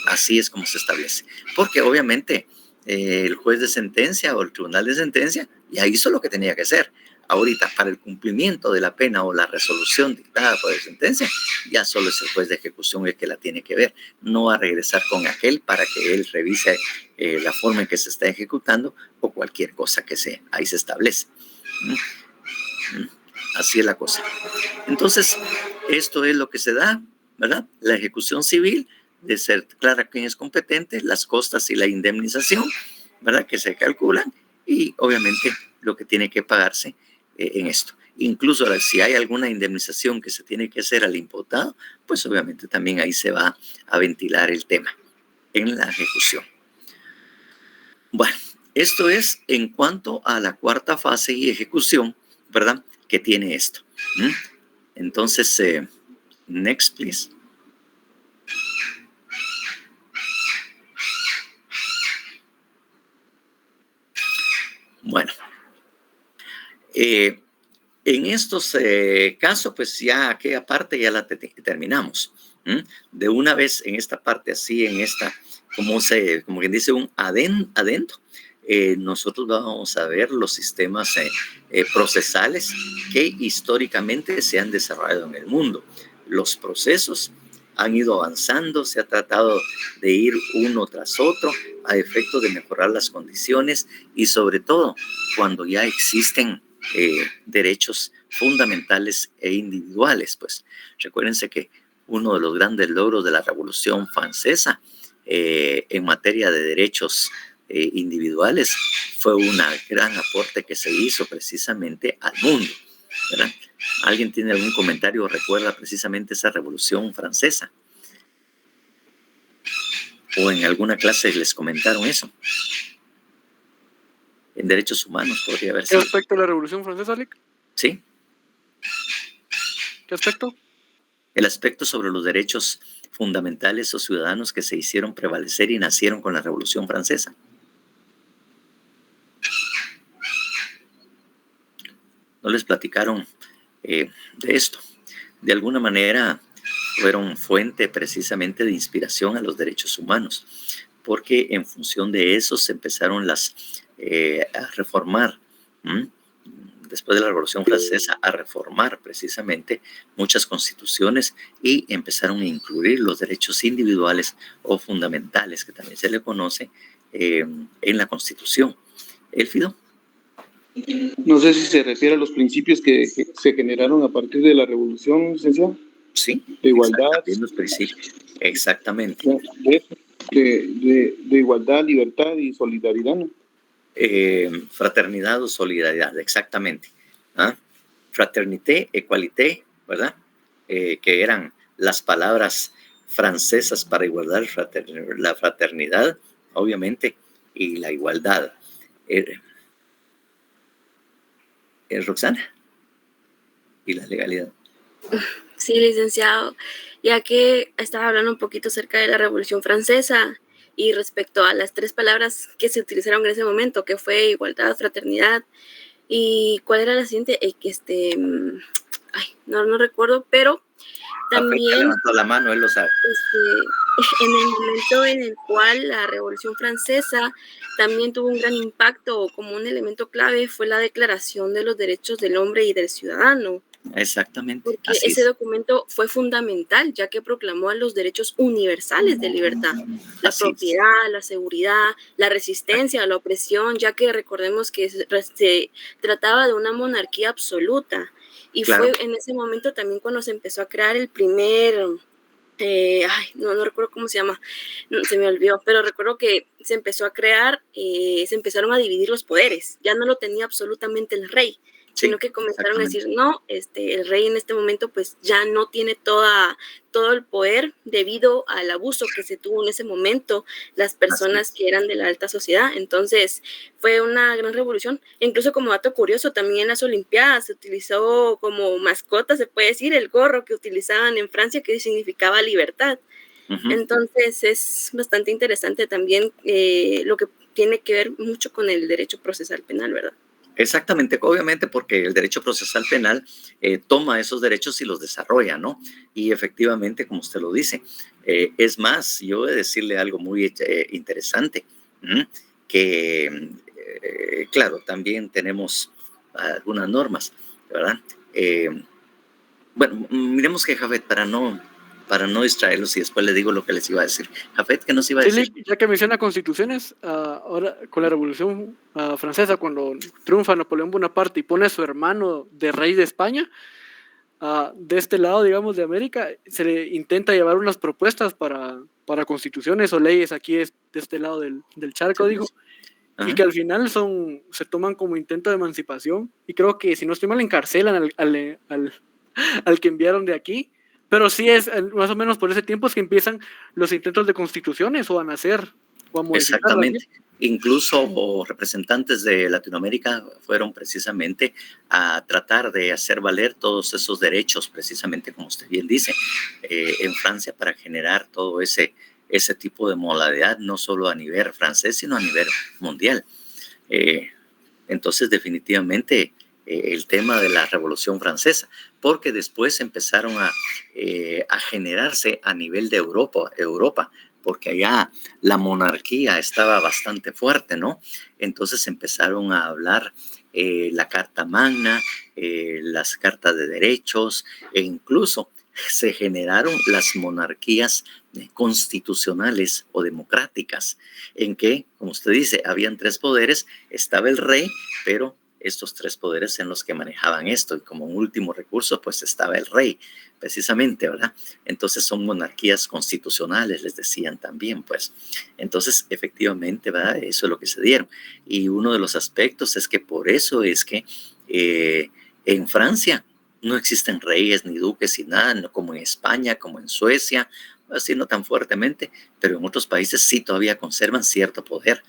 Así es como se establece. Porque obviamente el juez de sentencia o el tribunal de sentencia ya hizo lo que tenía que hacer. Ahorita, para el cumplimiento de la pena o la resolución dictada por la sentencia, ya solo es el juez de ejecución el que la tiene que ver. No va a regresar con aquel para que él revise la forma en que se está ejecutando o cualquier cosa que ahí se establece. Así es la cosa. Entonces, esto es lo que se da, ¿verdad? La ejecución civil, de ser clara quién es competente, las costas y la indemnización, ¿verdad? Que se calculan y obviamente lo que tiene que pagarse en esto. Incluso si hay alguna indemnización que se tiene que hacer al imputado, pues obviamente también ahí se va a ventilar el tema en la ejecución. Bueno, esto es en cuanto a la cuarta fase y ejecución, ¿verdad? Que tiene esto. Entonces, next, please. Bueno, En estos casos, pues ya aquella parte ya la terminamos. De una vez en esta parte, así en esta, como quien dice, un adendo, nosotros vamos a ver los sistemas procesales que históricamente se han desarrollado en el mundo. Los procesos han ido avanzando, se ha tratado de ir uno tras otro a efecto de mejorar las condiciones y sobre todo cuando ya existen derechos fundamentales e individuales. Pues recuérdense que uno de los grandes logros de la Revolución Francesa en materia de derechos individuales fue un gran aporte que se hizo precisamente al mundo, ¿verdad? ¿Alguien tiene algún comentario o recuerda precisamente esa Revolución Francesa? ¿O en alguna clase les comentaron eso? En derechos humanos podría haber ¿Qué sido. aspecto de la Revolución Francesa, Alec? Sí, ¿Qué aspecto? el aspecto sobre los derechos fundamentales o ciudadanos que se hicieron prevalecer y nacieron con la Revolución Francesa. ¿No les platicaron de esto? De alguna manera fueron fuente precisamente de inspiración a los derechos humanos, porque en función de eso se empezaron a reformar, después de la Revolución Francesa, a reformar precisamente muchas constituciones y empezaron a incluir los derechos individuales o fundamentales, que también se le conoce en la Constitución. ¿Élfido? No sé si se refiere a los principios que se generaron a partir de la Revolución, licenciado. Sí. De igualdad. Los principios. Exactamente. De igualdad, libertad y solidaridad, ¿no? Fraternidad o solidaridad, exactamente. Fraternité, égalité, ¿verdad? Que eran las palabras francesas para igualdad, la fraternidad, obviamente, y la igualdad. Roxana, y la legalidad. Sí, licenciado, ya que estaba hablando un poquito acerca de la Revolución Francesa y respecto a las 3 palabras que se utilizaron en ese momento, que fue igualdad, fraternidad, y cuál era la siguiente, no recuerdo, pero también levantó la mano, él lo sabe. En el momento en el cual la Revolución Francesa también tuvo un gran impacto, como un elemento clave, fue la Declaración de los Derechos del Hombre y del Ciudadano. Exactamente. Porque ese documento fue fundamental, ya que proclamó los derechos universales de libertad, la propiedad, la seguridad, la resistencia a la opresión, ya que recordemos que se trataba de una monarquía absoluta. Y fue en ese momento también cuando se empezó a crear el primer... no recuerdo cómo se llama, se me olvidó, pero recuerdo que se empezó a crear, se empezaron a dividir los poderes, ya no lo tenía absolutamente el rey, sino que comenzaron a decir, no, el rey en este momento pues ya no tiene todo el poder debido al abuso que se tuvo en ese momento las personas que eran de la alta sociedad. Entonces fue una gran revolución. Incluso como dato curioso, también en las Olimpiadas se utilizó como mascota, se puede decir, el gorro que utilizaban en Francia, que significaba libertad. Entonces es bastante interesante también lo que tiene que ver mucho con el derecho procesal penal, ¿verdad? Exactamente, obviamente porque el derecho procesal penal toma esos derechos y los desarrolla, ¿no? Y efectivamente, como usted lo dice, es más, yo voy a decirle algo muy interesante, que claro, también tenemos algunas normas, ¿verdad? Bueno, miremos que Jafet, para no distraerlos y después les digo lo que les iba a decir. Jafet, ¿qué nos iba a decir? Sí, ya que menciona constituciones, ahora con la Revolución Francesa, cuando triunfa Napoleón Bonaparte y pone a su hermano de rey de España, de este lado, digamos, de América, se le intenta llevar unas propuestas para constituciones o leyes aquí de este lado del charco, digo, y que al final se toman como intento de emancipación, y creo que, si no estoy mal, encarcelan al que enviaron de aquí. Pero sí es más o menos por ese tiempo es que empiezan los intentos de constituciones o a nacer o a modificar. Exactamente. Incluso representantes de Latinoamérica fueron precisamente a tratar de hacer valer todos esos derechos, precisamente como usted bien dice, en Francia, para generar todo ese tipo de modalidad, no solo a nivel francés, sino a nivel mundial. Entonces, definitivamente, el tema de la Revolución Francesa, porque después empezaron a generarse a nivel de Europa, porque allá la monarquía estaba bastante fuerte, ¿no? Entonces empezaron a hablar la Carta Magna, las cartas de derechos, e incluso se generaron las monarquías constitucionales o democráticas, en que, como usted dice, habían 3 poderes, estaba el rey, pero estos 3 poderes en los que manejaban esto, y como un último recurso, pues estaba el rey, precisamente, ¿verdad? Entonces son monarquías constitucionales, les decían también, pues. Entonces, efectivamente, ¿verdad? Eso es lo que se dieron. Y uno de los aspectos es que por eso es que en Francia no existen reyes ni duques y nada, no como en España, como en Suecia, así no tan fuertemente, pero en otros países sí todavía conservan cierto poder.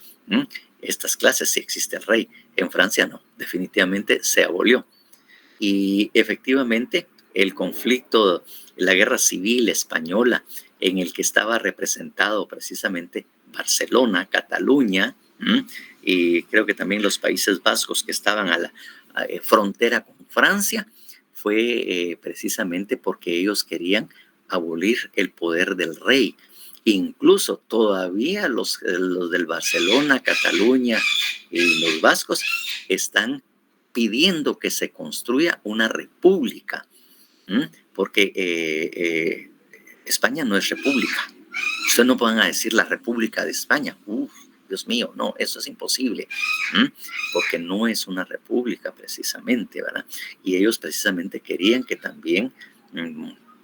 Estas clases sí existe el rey, en Francia no, definitivamente se abolió. Y efectivamente el conflicto, la guerra civil española, en el que estaba representado precisamente Barcelona, Cataluña, y creo que también los Países Vascos que estaban a la frontera con Francia, fue precisamente porque ellos querían abolir el poder del rey. Incluso todavía los del Barcelona, Cataluña y los vascos están pidiendo que se construya una república, porque España no es república. Ustedes no van a decir la República de España. Dios mío, no, eso es imposible, porque no es una república precisamente, ¿verdad? Y ellos precisamente querían que también,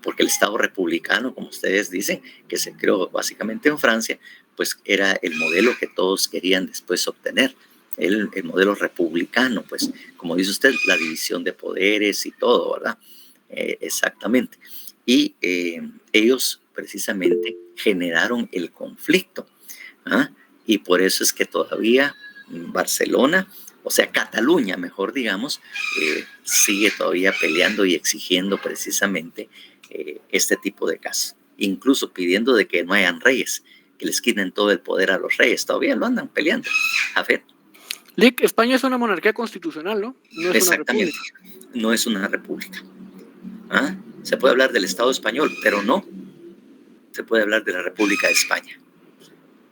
porque el Estado republicano, como ustedes dicen, que se creó básicamente en Francia, pues era el modelo que todos querían después obtener, el modelo republicano, pues, como dice usted, la división de poderes y todo, ¿verdad? Exactamente. Y ellos precisamente generaron el conflicto, y por eso es que todavía Barcelona, o sea, Cataluña, mejor digamos, sigue todavía peleando y exigiendo precisamente este tipo de casos, incluso pidiendo de que no hayan reyes, que les quiten todo el poder a los reyes, todavía lo andan peleando. A ver. Lick, España es una monarquía constitucional, ¿no? No es exactamente, una república. No es una república. Se puede hablar del Estado español, pero no se puede hablar de la República de España.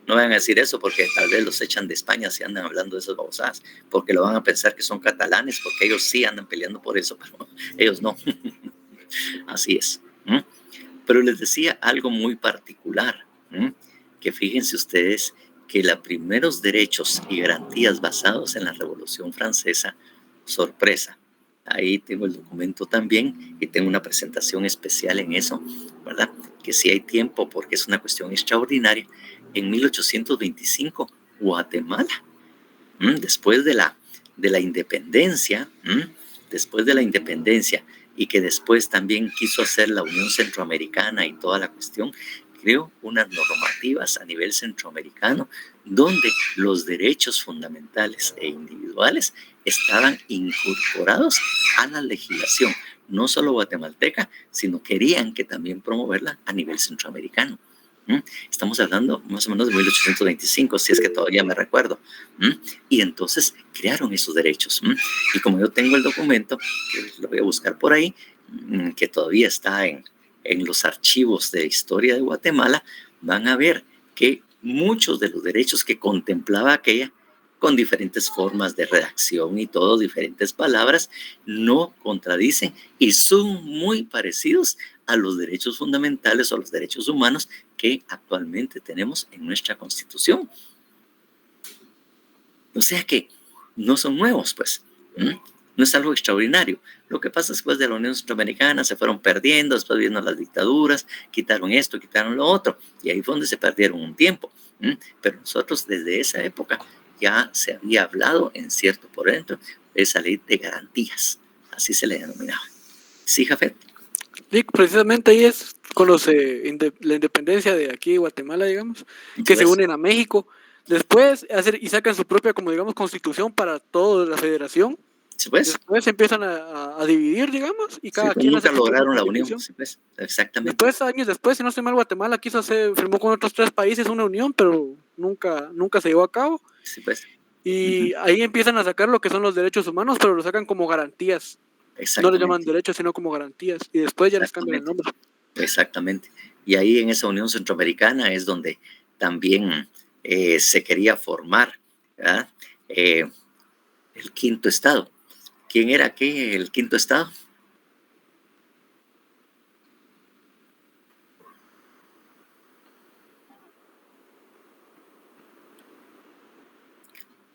No vayan a decir eso porque tal vez los echan de España si andan hablando de esas babosadas, porque lo van a pensar que son catalanes, porque ellos sí andan peleando por eso, pero ellos no. Así es. Pero les decía algo muy particular, que fíjense ustedes que los primeros derechos y garantías basados en la Revolución Francesa, sorpresa, ahí tengo el documento también y tengo una presentación especial en eso, ¿verdad? Que si hay tiempo porque es una cuestión extraordinaria. En 1825, Guatemala, después de la independencia, y que después también quiso hacer la Unión Centroamericana y toda la cuestión, creó unas normativas a nivel centroamericano donde los derechos fundamentales e individuales estaban incorporados a la legislación, no solo guatemalteca, sino querían que también promoverla a nivel centroamericano. Estamos hablando más o menos de 1825, si es que todavía me recuerdo. Y entonces crearon esos derechos. Y como yo tengo el documento, que lo voy a buscar por ahí, que todavía está en los archivos de historia de Guatemala, van a ver que muchos de los derechos que contemplaba aquella, con diferentes formas de redacción y todo, diferentes palabras, no contradicen y son muy parecidos a los derechos fundamentales o los derechos humanos que actualmente tenemos en nuestra Constitución. O sea que no son nuevos, pues. No es algo extraordinario. Lo que pasa es que después de la Unión Centroamericana se fueron perdiendo, después vino las dictaduras, quitaron esto, quitaron lo otro, y ahí fue donde se perdieron un tiempo. Pero nosotros desde esa época ya se había hablado en cierto por dentro de esa ley de garantías, así se le denominaba. ¿Sí, Jafet? Sí, precisamente ahí es con la independencia de aquí de Guatemala, digamos, que se unen a México, después y sacan su propia, como digamos, constitución para toda la federación. Sí, pues. Después se empiezan a dividir, digamos, y cada quien nunca lograron la unión. Sí, pues. Exactamente. Después, años después, si no estoy mal, Guatemala firmó con otros 3 países una unión, pero nunca se llevó a cabo. Sí, pues. Y ahí empiezan a sacar lo que son los derechos humanos, pero lo sacan como garantías. No le llaman derechos, sino como garantías. Y después ya les cambian el nombre. Exactamente. Y ahí en esa Unión Centroamericana es donde también se quería formar, ¿verdad? El quinto estado. ¿Quién era aquí el quinto estado?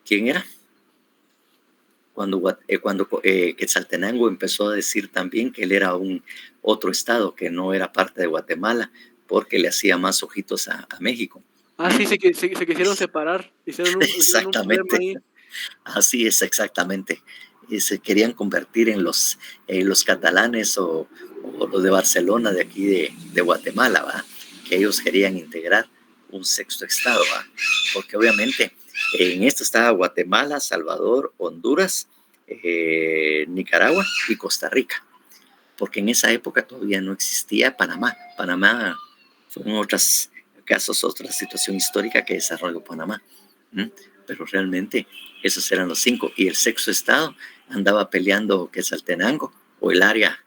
¿Quién era? Cuando Quetzaltenango empezó a decir también que él era otro estado, que no era parte de Guatemala, porque le hacía más ojitos a México. Sí, se quisieron separar. Exactamente. Ahí. Así es, exactamente. Y se querían convertir en los catalanes o los de Barcelona, de aquí de Guatemala, ¿va? Que ellos querían integrar un sexto estado, ¿va? Porque obviamente en esto estaba Guatemala, Salvador, Honduras, Nicaragua y Costa Rica, porque en esa época todavía no existía Panamá. Panamá fue en otros casos otra situación histórica que desarrolló Panamá, pero realmente esos eran los 5, y el sexto estado andaba peleando Quetzaltenango o el área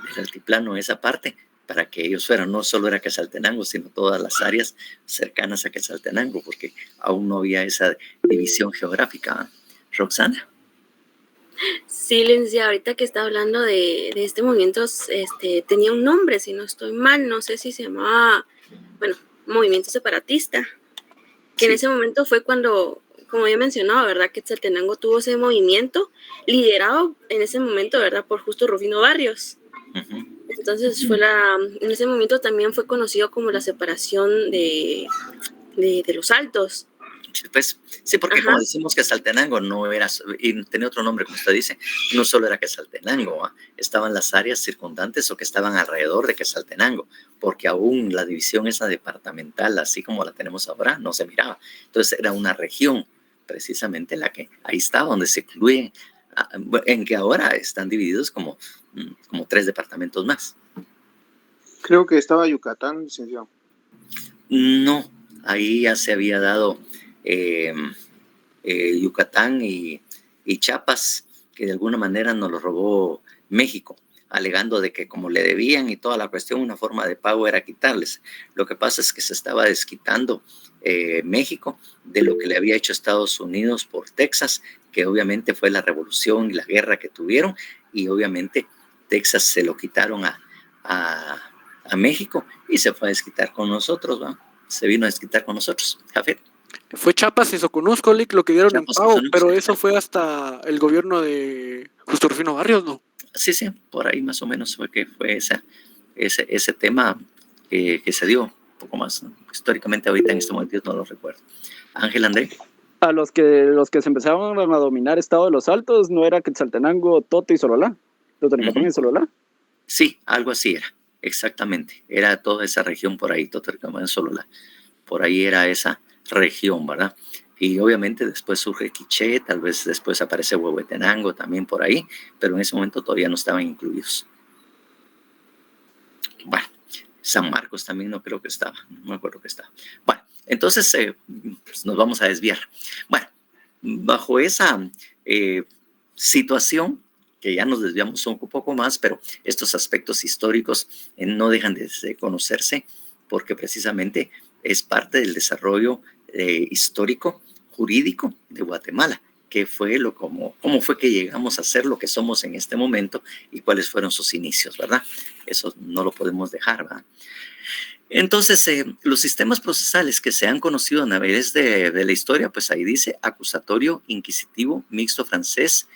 del altiplano, esa parte, para que ellos fueran. No solo era Quetzaltenango, sino todas las áreas cercanas a Quetzaltenango, porque aún no había esa división geográfica. Roxana. Sí, licenciada, ahorita que está hablando de este movimiento, tenía un nombre, si no estoy mal, no sé si se llamaba, Movimiento Separatista, que sí. En ese momento fue cuando, como ya mencionaba, ¿verdad? Quetzaltenango tuvo ese movimiento liderado en ese momento, ¿verdad? Por Justo Rufino Barrios. Uh-huh. Entonces en ese momento también fue conocido como la separación de los Altos. Pues, sí, porque como decimos que Quetzaltenango no era, y tenía otro nombre, como usted dice, no solo era Quetzaltenango, estaban las áreas circundantes o que estaban alrededor de Quetzaltenango, porque aún la división esa departamental, así como la tenemos ahora, no se miraba. Entonces era una región, precisamente en la que ahí estaba, donde se incluyen, en que ahora están divididos como 3 departamentos más. Creo que estaba Yucatán, licenciado. No, ahí ya se había dado Yucatán y Chiapas, que de alguna manera nos lo robó México, alegando de que como le debían y toda la cuestión, una forma de pago era quitarles. Lo que pasa es que se estaba desquitando México de lo que le había hecho Estados Unidos por Texas, que obviamente fue la revolución y la guerra que tuvieron, y obviamente Texas se lo quitaron a México y se fue a desquitar con nosotros, ¿va? Se vino a desquitar con nosotros. Jafet. Fue Chiapas y Soconusco, lo que dieron Chiapas, en pago, pero eso fue hasta el gobierno de Justo Rufino Barrios, ¿no? Sí, por ahí más o menos fue que fue ese tema que se dio un poco más, ¿no? Históricamente ahorita en este momento no lo recuerdo. Ángel André. A los que se empezaron a dominar Estado de los Altos, ¿no era Quetzaltenango, Tote y Sololá? ¿Totonicapán y Sololá? Sí, algo así era, exactamente. Era toda esa región por ahí, Totonicapán y Sololá. Por ahí era esa región, ¿verdad? Y obviamente después surge Quiché, tal vez después aparece Huehuetenango también por ahí, pero en ese momento todavía no estaban incluidos. Bueno, San Marcos también no creo que estaba, no me acuerdo que estaba. Bueno, entonces pues nos vamos a desviar. Bueno, bajo esa situación, que ya nos desviamos un poco más, pero estos aspectos históricos no dejan de conocerse, porque precisamente es parte del desarrollo histórico, jurídico de Guatemala, que fue cómo fue que llegamos a ser lo que somos en este momento y cuáles fueron sus inicios, ¿verdad? Eso no lo podemos dejar, ¿verdad? Entonces, los sistemas procesales que se han conocido a través de la historia, pues ahí dice acusatorio, inquisitivo, mixto francés,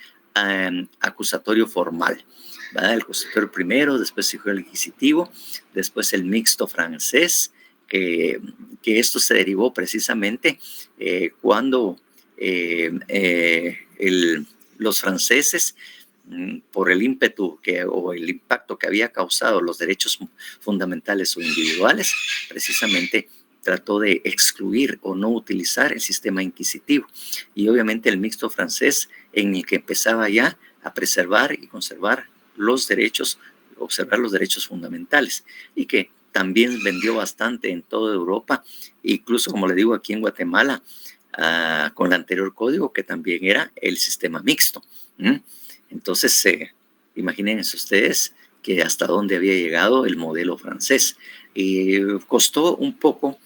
acusatorio formal, ¿verdad? El acusatorio primero, después se fue el inquisitivo, después el mixto francés, que esto se derivó precisamente cuando los franceses, por el ímpetu o el impacto que había causado los derechos fundamentales o individuales, precisamente trató de excluir o no utilizar el sistema inquisitivo. Y obviamente el mixto francés, en el que empezaba ya a preservar y conservar los derechos, observar los derechos fundamentales, y que también vendió bastante en toda Europa, incluso, como le digo, aquí en Guatemala, con el anterior código, que también era el sistema mixto. Entonces, imagínense ustedes que hasta dónde había llegado el modelo francés. Y costó un poco,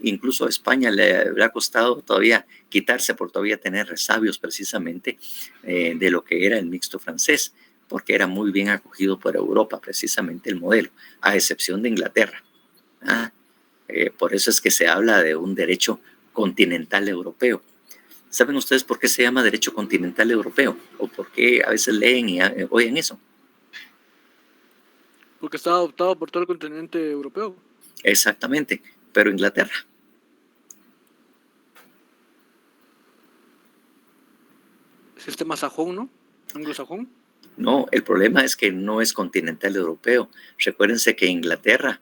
incluso a España le habrá costado todavía quitarse por todavía tener resabios precisamente de lo que era el mixto francés, porque era muy bien acogido por Europa precisamente el modelo, a excepción de Inglaterra. Por eso es que se habla de un derecho continental europeo. ¿Saben ustedes por qué se llama derecho continental europeo? ¿O por qué a veces leen y oyen eso? Porque está adoptado por todo el continente europeo. Exactamente, pero Inglaterra. Sistema sajón, ¿no? Anglosajón. No, el problema es que no es continental europeo. Recuérdense que Inglaterra,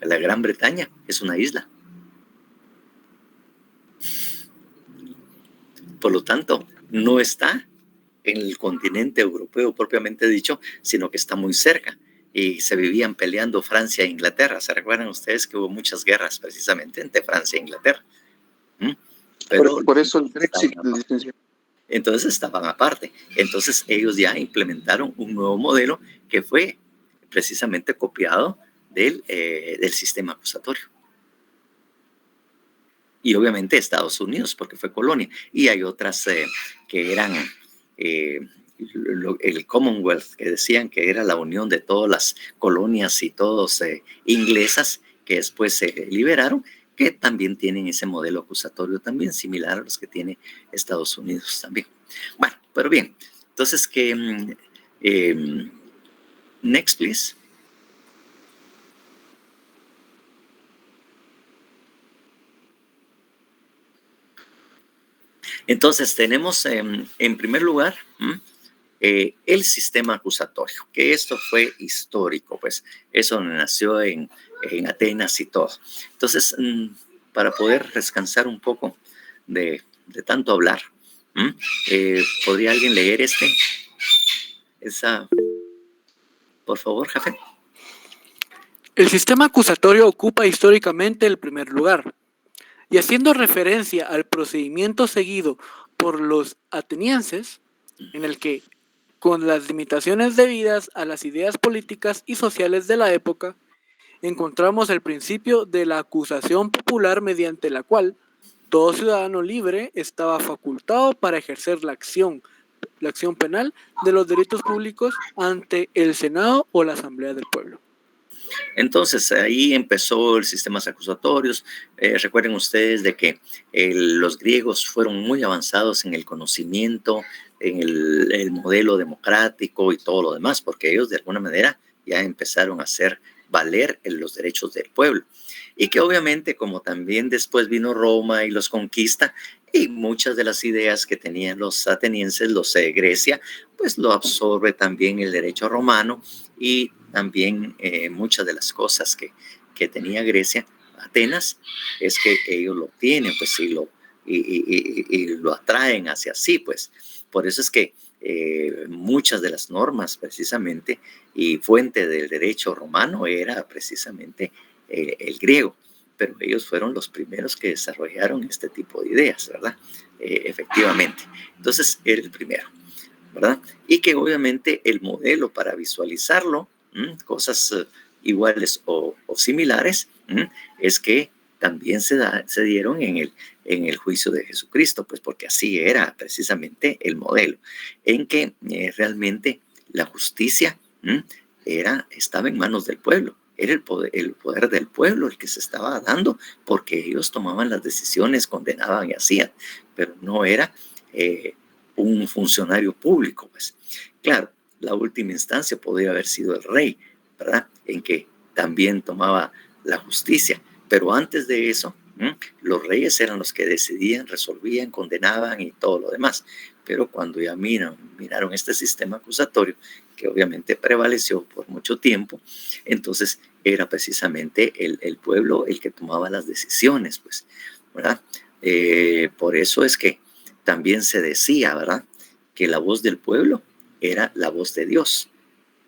la Gran Bretaña, es una isla. Por lo tanto, no está en el continente europeo propiamente dicho, sino que está muy cerca. Y se vivían peleando Francia e Inglaterra. ¿Se recuerdan ustedes que hubo muchas guerras precisamente entre Francia e Inglaterra? Pero por eso el Brexit. Entonces estaban aparte. Entonces ellos ya implementaron un nuevo modelo que fue precisamente copiado del sistema acusatorio. Y obviamente Estados Unidos, porque fue colonia. Y hay otras que eran el Commonwealth, que decían que era la unión de todas las colonias y todos inglesas, que después se liberaron, que también tienen ese modelo acusatorio también similar a los que tiene Estados Unidos también. Bueno, pero bien, entonces next please. Entonces tenemos en primer lugar el sistema acusatorio, que esto fue histórico, pues eso nació en Atenas y todo. Entonces, para poder descansar un poco de tanto hablar, ¿podría alguien leer por favor, Jafet? El sistema acusatorio ocupa históricamente el primer lugar, y haciendo referencia al procedimiento seguido por los atenienses, en el que, con las limitaciones debidas a las ideas políticas y sociales de la época, encontramos el principio de la acusación popular mediante la cual todo ciudadano libre estaba facultado para ejercer la acción penal de los delitos públicos ante el Senado o la Asamblea del Pueblo. Entonces ahí empezó el sistemas acusatorios. Recuerden ustedes de que los griegos fueron muy avanzados en el conocimiento, en el modelo democrático y todo lo demás, porque ellos de alguna manera ya empezaron a hacer valer los derechos del pueblo. Y que obviamente, como también después vino Roma y los conquista, y muchas de las ideas que tenían los atenienses, los de Grecia, pues lo absorbe también el derecho romano, y también muchas de las cosas que tenía Grecia, Atenas, es que ellos lo tienen, pues, y lo atraen hacia sí, pues. Por eso es que muchas de las normas, precisamente, y fuente del derecho romano era precisamente el griego, pero ellos fueron los primeros que desarrollaron este tipo de ideas, ¿verdad? Efectivamente. Entonces, era el primero, ¿verdad? Y que obviamente el modelo para visualizarlo, cosas iguales o similares, es que también se dieron en el juicio de Jesucristo, pues porque así era precisamente el modelo, en que realmente la justicia estaba en manos del pueblo. Era el poder del pueblo el que se estaba dando, porque ellos tomaban las decisiones, condenaban y hacían, pero no era un funcionario público, pues. Claro, la última instancia podría haber sido el rey, ¿verdad? En que también tomaba la justicia, pero antes de eso, los reyes eran los que decidían, resolvían, condenaban y todo lo demás. Pero cuando ya miraron este sistema acusatorio, que obviamente prevaleció por mucho tiempo, entonces era precisamente el pueblo el que tomaba las decisiones, pues, ¿verdad? Por eso es que también se decía, ¿verdad?, que la voz del pueblo era la voz de Dios,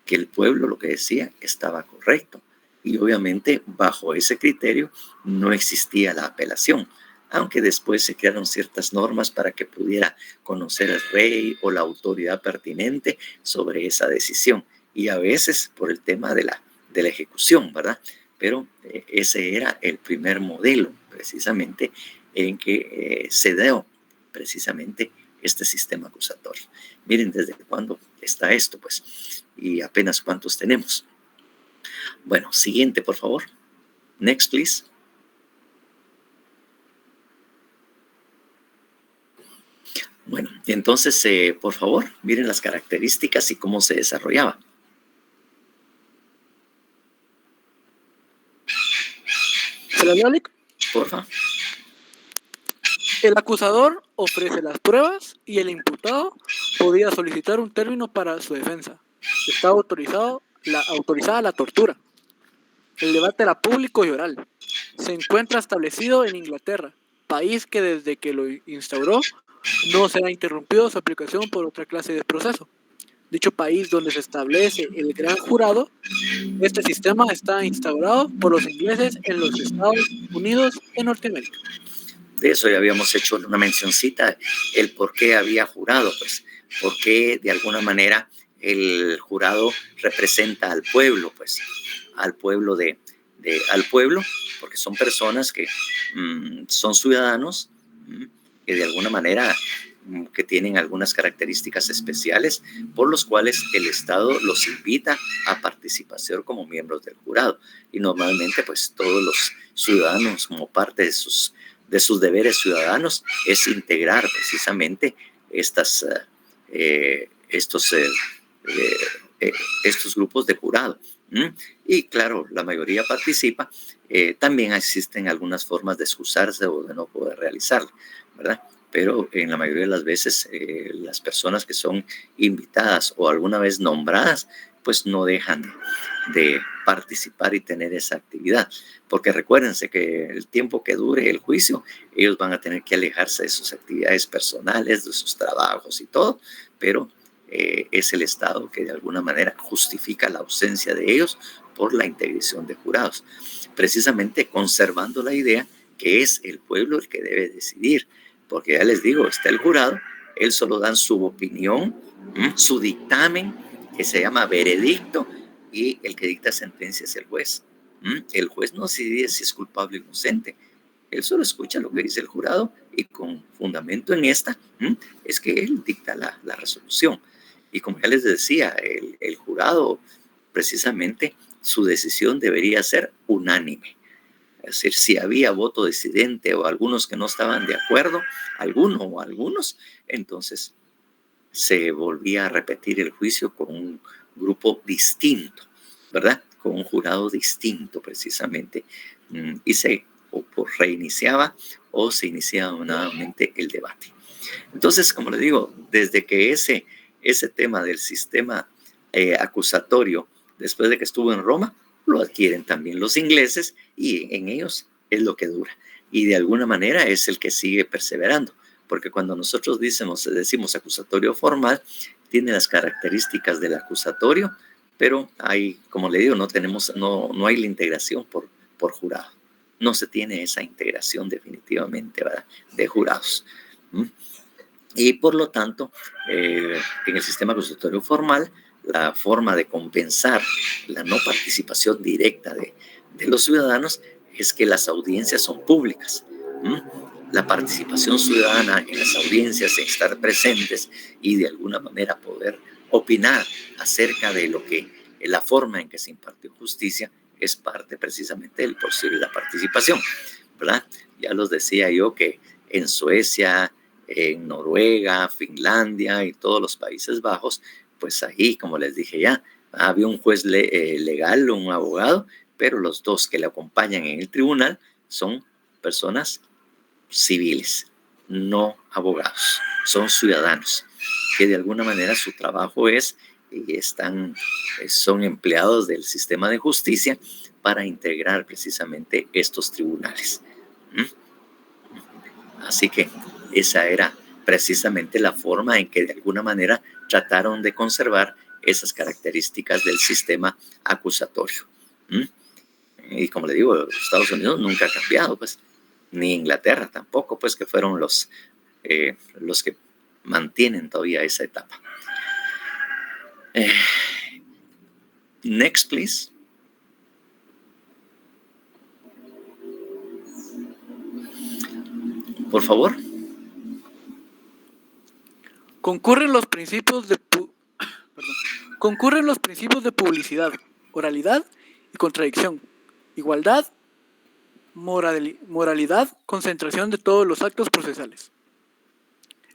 que el pueblo lo que decía estaba correcto. Y obviamente bajo ese criterio no existía la apelación. aunque después se crearon ciertas normas para que pudiera conocer el rey o la autoridad pertinente sobre esa decisión, y a veces por el tema de la ejecución, ¿verdad? Pero ese era el primer modelo, precisamente, en que se dio precisamente este sistema acusatorio. Miren desde cuándo está esto, pues, y apenas cuántos tenemos. Bueno, siguiente, por favor. Next, please. Bueno, entonces, por favor, miren las características y cómo se desarrollaba. ¿Se la dio, Alec? Porfa. El acusador ofrece las pruebas y el imputado podía solicitar un término para su defensa. Está autorizada la tortura. El debate era público y oral. Se encuentra establecido en Inglaterra, país que desde que lo instauró no se ha interrumpido su aplicación por otra clase de proceso. Dicho país donde se establece el gran jurado, este sistema está instaurado por los ingleses en los Estados Unidos en Norteamérica. De eso ya habíamos hecho una mencioncita, el por qué había jurado, pues, por qué de alguna manera el jurado representa al pueblo, pues, al pueblo al pueblo, porque son personas que son ciudadanos, que de alguna manera que tienen algunas características especiales por los cuales el Estado los invita a participación como miembros del jurado, y normalmente pues todos los ciudadanos, como parte de sus deberes ciudadanos, es integrar precisamente estos grupos de jurado. Y claro, la mayoría participa. También existen algunas formas de excusarse o de no poder realizarlo, ¿verdad? Pero en la mayoría de las veces las personas que son invitadas o alguna vez nombradas, pues no dejan de participar y tener esa actividad. Porque recuérdense que el tiempo que dure el juicio, ellos van a tener que alejarse de sus actividades personales, de sus trabajos y todo, pero es el Estado que de alguna manera justifica la ausencia de ellos por la integración de jurados, precisamente conservando la idea que es el pueblo el que debe decidir, porque ya les digo, está el jurado, él solo dan su opinión, su dictamen, que se llama veredicto, y el que dicta sentencia es el juez. El juez no decide si es culpable o inocente, él solo escucha lo que dice el jurado y con fundamento en esta es que él dicta la resolución. Y como ya les decía, el jurado, precisamente, su decisión debería ser unánime. Es decir, si había voto disidente o algunos que no estaban de acuerdo, alguno o algunos, entonces se volvía a repetir el juicio con un grupo distinto, ¿verdad? Con un jurado distinto, precisamente, y se reiniciaba o se iniciaba nuevamente el debate. Entonces, como les digo, desde que ese tema del sistema acusatorio, después de que estuvo en Roma, lo adquieren también los ingleses y en ellos es lo que dura. Y de alguna manera es el que sigue perseverando, porque cuando nosotros decimos acusatorio formal, tiene las características del acusatorio, pero hay, como le digo, no hay la integración por jurado. No se tiene esa integración definitivamente, ¿verdad?, de jurados. Y por lo tanto, en el sistema acusatorio formal, la forma de compensar la no participación directa de los ciudadanos es que las audiencias son públicas. La participación ciudadana en las audiencias, en estar presentes y de alguna manera poder opinar acerca de la forma en que se impartió justicia, es parte precisamente del proceso de la participación, ¿verdad? Ya los decía yo que en Suecia, en Noruega, Finlandia y todos los Países Bajos, pues ahí, como les dije ya, había un juez legal, un abogado, pero los dos que le acompañan en el tribunal son personas civiles, no abogados, son ciudadanos, que de alguna manera su trabajo son empleados del sistema de justicia para integrar precisamente estos tribunales. Así que esa era precisamente la forma en que de alguna manera trataron de conservar esas características del sistema acusatorio. Y como le digo, Estados Unidos nunca ha cambiado, pues. ni Inglaterra tampoco, pues que fueron los que mantienen todavía esa etapa. Next, please. Por favor. Concurren los principios de publicidad, oralidad y contradicción, igualdad, moralidad, concentración de todos los actos procesales.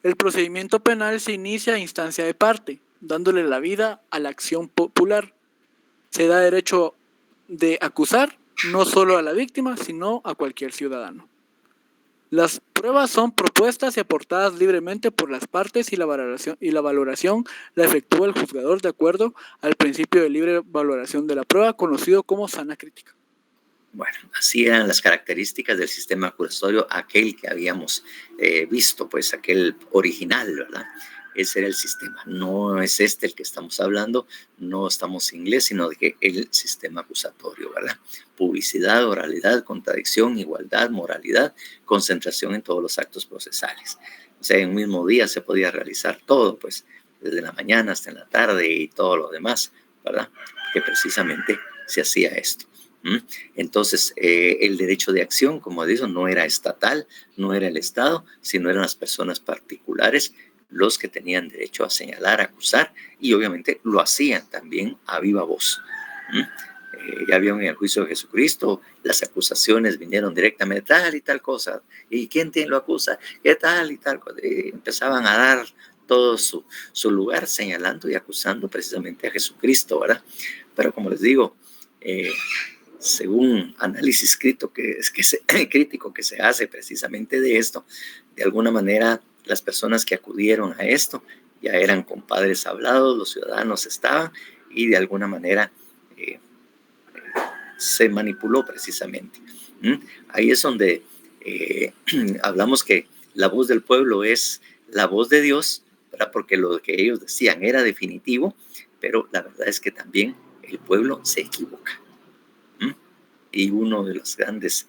El procedimiento penal se inicia a instancia de parte, dándole la vida a la acción popular. Se da derecho de acusar no solo a la víctima, sino a cualquier ciudadano. Las pruebas son propuestas y aportadas libremente por las partes y la valoración la efectúa el juzgador de acuerdo al principio de libre valoración de la prueba, conocido como sana crítica. Bueno, así eran las características del sistema acusatorio, aquel que habíamos visto, pues aquel original, ¿verdad? Ese era el sistema, no es este el que estamos hablando, no estamos en inglés, sino de que el sistema acusatorio, ¿verdad? Publicidad, oralidad, contradicción, igualdad, moralidad, concentración en todos los actos procesales. O sea, en un mismo día se podía realizar todo, pues, desde la mañana hasta en la tarde y todo lo demás, ¿verdad? Que precisamente se hacía esto. Entonces, el derecho de acción, como digo, no era estatal, no era el Estado, sino eran las personas particulares los que tenían derecho a señalar, a acusar, y obviamente lo hacían también a viva voz. Ya vieron en el juicio de Jesucristo, las acusaciones vinieron directamente, tal y tal cosa, y quién lo acusa, qué tal y tal cosa, y empezaban a dar todo su lugar señalando y acusando precisamente a Jesucristo, ¿verdad? Pero como les digo, según análisis crítico que se hace precisamente de esto, de alguna manera las personas que acudieron a esto ya eran compadres hablados, los ciudadanos estaban y de alguna manera se manipuló precisamente. Ahí es donde hablamos que la voz del pueblo es la voz de Dios, ¿verdad? Porque lo que ellos decían era definitivo, pero la verdad es que también el pueblo se equivoca. Y uno de los grandes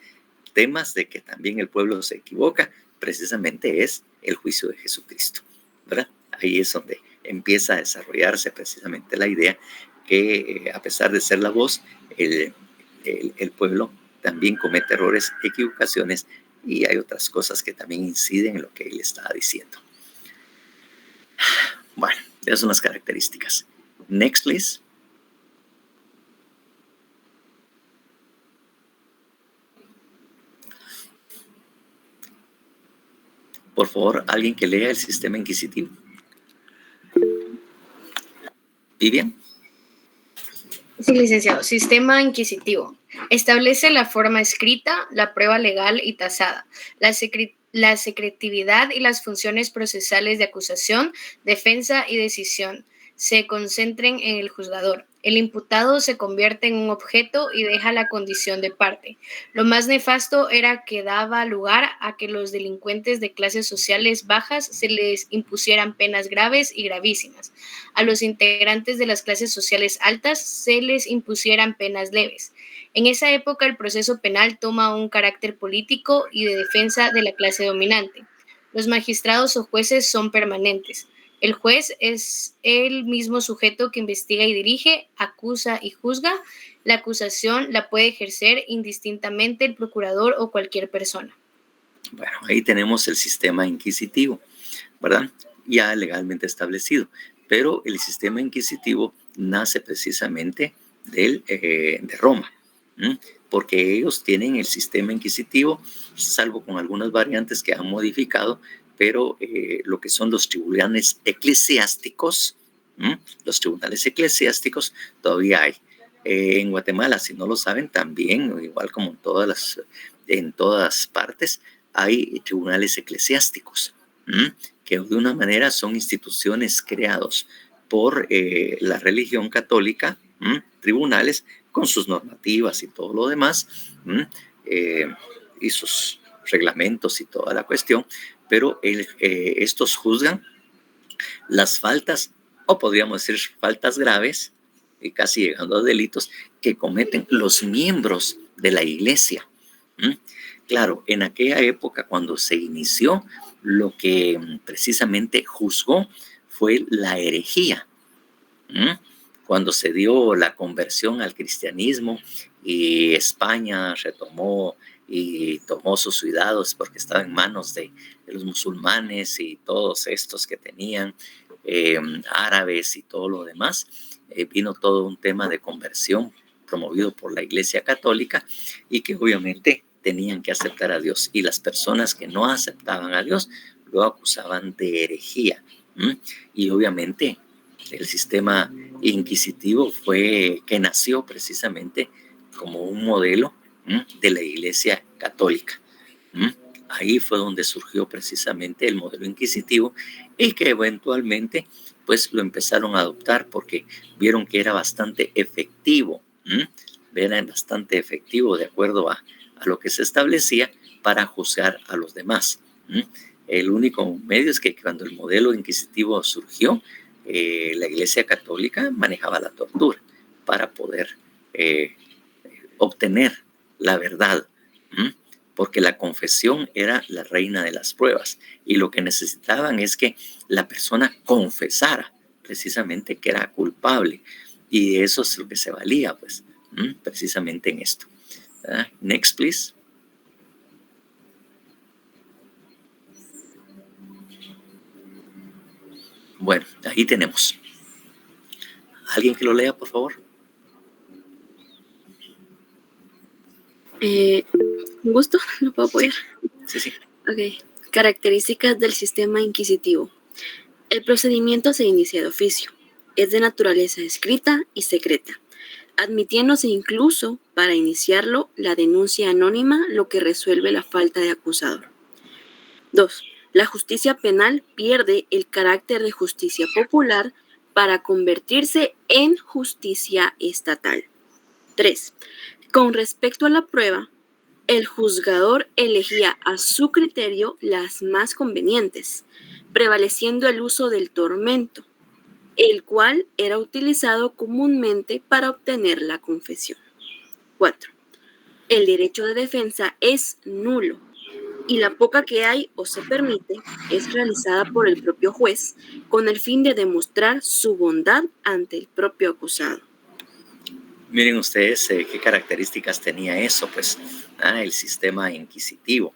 temas de que también el pueblo se equivoca precisamente es el juicio de Jesucristo, ¿verdad? Ahí es donde empieza a desarrollarse precisamente la idea que a pesar de ser la voz, el pueblo también comete errores, equivocaciones y hay otras cosas que también inciden en lo que él estaba diciendo. Bueno, esas son las características. Next, please. Por favor, alguien que lea el sistema inquisitivo. Vivian. Sí, licenciado. Sistema inquisitivo. Establece la forma escrita, la prueba legal y tasada, la secretividad y las funciones procesales de acusación, defensa y decisión se concentren en el juzgador. El imputado se convierte en un objeto y deja la condición de parte. Lo más nefasto era que daba lugar a que los delincuentes de clases sociales bajas se les impusieran penas graves y gravísimas. A los integrantes de las clases sociales altas se les impusieran penas leves. En esa época el proceso penal toma un carácter político y de defensa de la clase dominante. Los magistrados o jueces son permanentes. El juez es el mismo sujeto que investiga y dirige, acusa y juzga. La acusación la puede ejercer indistintamente el procurador o cualquier persona. Bueno, ahí tenemos el sistema inquisitivo, ¿verdad? Ya legalmente establecido. Pero el sistema inquisitivo nace precisamente de Roma, porque ellos tienen el sistema inquisitivo, salvo con algunas variantes que han modificado, pero lo que son los tribunales eclesiásticos, todavía hay. En Guatemala, si no lo saben, también, igual como en todas partes, hay tribunales eclesiásticos, que de una manera son instituciones creados por la religión católica, tribunales con sus normativas y todo lo demás, y sus reglamentos y toda la cuestión, pero estos juzgan las faltas, o podríamos decir faltas graves, y casi llegando a delitos, que cometen los miembros de la iglesia. Claro, en aquella época cuando se inició, lo que precisamente juzgó fue la herejía. Cuando se dio la conversión al cristianismo y España retomó y tomó sus cuidados porque estaba en manos de los musulmanes y todos estos que tenían árabes y todo lo demás, vino todo un tema de conversión promovido por la Iglesia Católica y que obviamente tenían que aceptar a Dios, y las personas que no aceptaban a Dios lo acusaban de herejía. Y obviamente el sistema inquisitivo fue que nació precisamente como un modelo de la Iglesia Católica. Ahí fue donde surgió precisamente el modelo inquisitivo y que eventualmente pues lo empezaron a adoptar porque vieron que era bastante efectivo, era bastante efectivo de acuerdo a lo que se establecía para juzgar a los demás. El único medio es que cuando el modelo inquisitivo surgió, la Iglesia Católica manejaba la tortura para poder obtener la verdad, porque la confesión era la reina de las pruebas y lo que necesitaban es que la persona confesara precisamente que era culpable, y eso es lo que se valía pues precisamente en esto. Next, please. Bueno, ahí tenemos. ¿Alguien que lo lea, por favor? Un gusto, ¿lo puedo apoyar? Sí. Ok. Características del sistema inquisitivo. El procedimiento se inicia de oficio. Es de naturaleza escrita y secreta, admitiéndose incluso para iniciarlo la denuncia anónima, lo que resuelve la falta de acusador. 2. La justicia penal pierde el carácter de justicia popular para convertirse en justicia estatal. 3. Con respecto a la prueba, el juzgador elegía a su criterio las más convenientes, prevaleciendo el uso del tormento, el cual era utilizado comúnmente para obtener la confesión. 4. El derecho de defensa es nulo y la poca que hay o se permite es realizada por el propio juez con el fin de demostrar su bondad ante el propio acusado. Miren ustedes qué características tenía eso, pues, el sistema inquisitivo.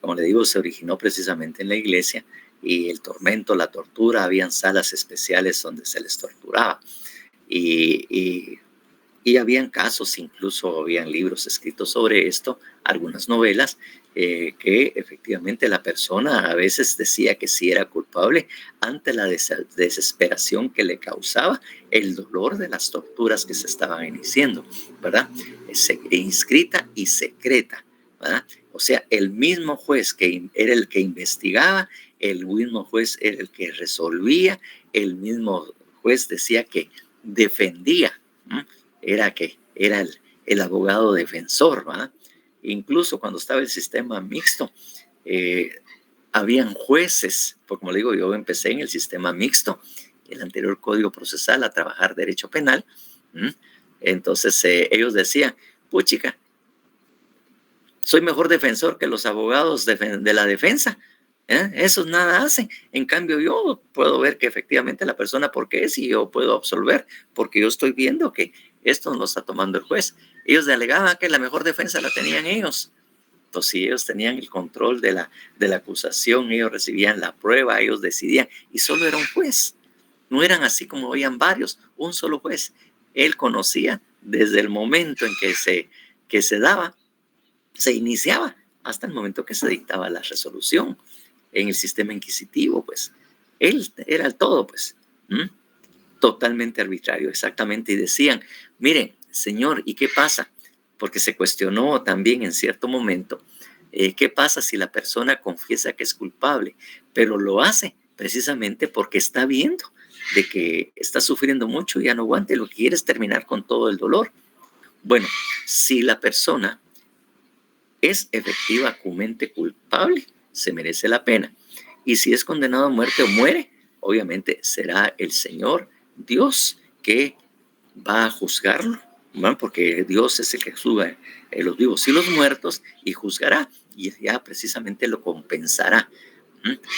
Como le digo, se originó precisamente en la iglesia, y el tormento, la tortura, habían salas especiales donde se les torturaba. Y habían casos, incluso habían libros escritos sobre esto, algunas novelas, que efectivamente la persona a veces decía que sí era culpable ante la desesperación que le causaba el dolor de las torturas que se estaban iniciando, ¿verdad? Inscrita y secreta, ¿verdad? O sea, el mismo juez que era el que investigaba, el mismo juez era el que resolvía, el mismo juez decía que defendía, era el abogado defensor, ¿verdad? Incluso cuando estaba el sistema mixto, habían jueces, porque como le digo, yo empecé en el sistema mixto, el anterior Código Procesal, a trabajar derecho penal. Entonces ellos decían, puchica, soy mejor defensor que los abogados de la defensa. Esos nada hacen. En cambio, yo puedo ver que efectivamente la persona por qué es, y yo puedo absolver porque yo estoy viendo que esto no lo está tomando el juez. Ellos alegaban que la mejor defensa la tenían ellos. Entonces, si ellos tenían el control de la acusación, ellos recibían la prueba, ellos decidían, y solo era un juez. No eran así como habían varios, un solo juez. Él conocía desde el momento en que se daba, se iniciaba, hasta el momento que se dictaba la resolución. En el sistema inquisitivo, pues, él era el todo, pues, totalmente arbitrario, exactamente. Y decían, miren, señor, ¿y qué pasa? Porque se cuestionó también en cierto momento, ¿qué pasa si la persona confiesa que es culpable, pero lo hace precisamente porque está viendo de que está sufriendo mucho y ya no aguanta y lo que quiere es terminar con todo el dolor? Bueno, si la persona es efectivamente culpable, se merece la pena. Y si es condenado a muerte o muere, obviamente será el Señor Dios que va a juzgarlo, ¿no? Porque Dios es el que juzga los vivos y los muertos, y juzgará y ya precisamente lo compensará,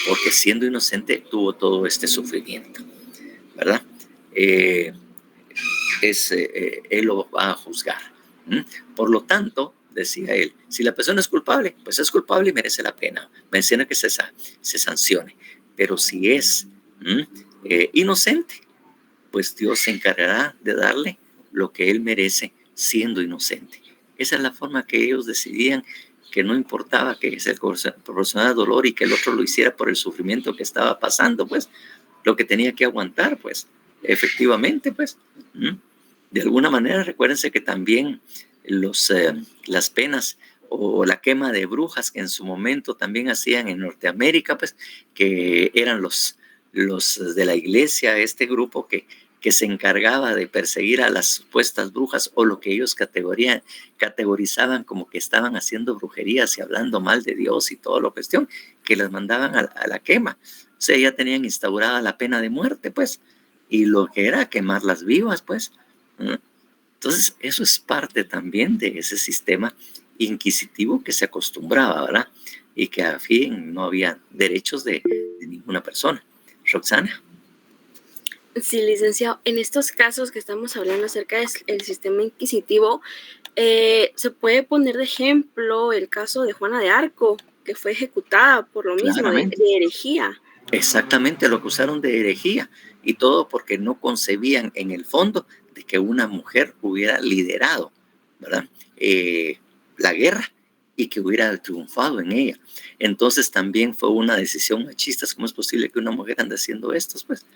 porque siendo inocente tuvo todo este sufrimiento, ¿verdad? Él lo va a juzgar. Por lo tanto, decía él, si la persona es culpable, pues es culpable y merece la pena, merece que se sancione. Pero si es inocente, pues Dios se encargará de darle lo que él merece siendo inocente. Esa es la forma que ellos decidían, que no importaba que se proporcionara dolor y que el otro lo hiciera por el sufrimiento que estaba pasando, pues lo que tenía que aguantar, pues efectivamente, pues de alguna manera. Recuérdense que también las penas o la quema de brujas que en su momento también hacían en Norteamérica, pues que eran los de la iglesia, este grupo que se encargaba de perseguir a las supuestas brujas, o lo que ellos categorizaban como que estaban haciendo brujerías y hablando mal de Dios y toda la cuestión, que las mandaban a la quema. O sea, ya tenían instaurada la pena de muerte, pues, y lo que era quemarlas vivas, pues. Entonces, eso es parte también de ese sistema inquisitivo que se acostumbraba, ¿verdad? Y que a fin no había derechos de ninguna persona. Roxana. Sí, licenciado. En estos casos que estamos hablando acerca del sistema inquisitivo, se puede poner de ejemplo el caso de Juana de Arco, que fue ejecutada por lo mismo, de herejía. Exactamente, lo acusaron de herejía, y todo porque no concebían en el fondo de que una mujer hubiera liderado, ¿verdad? La guerra y que hubiera triunfado en ella. Entonces también fue una decisión machista. ¿Cómo es posible que una mujer ande haciendo esto, pues?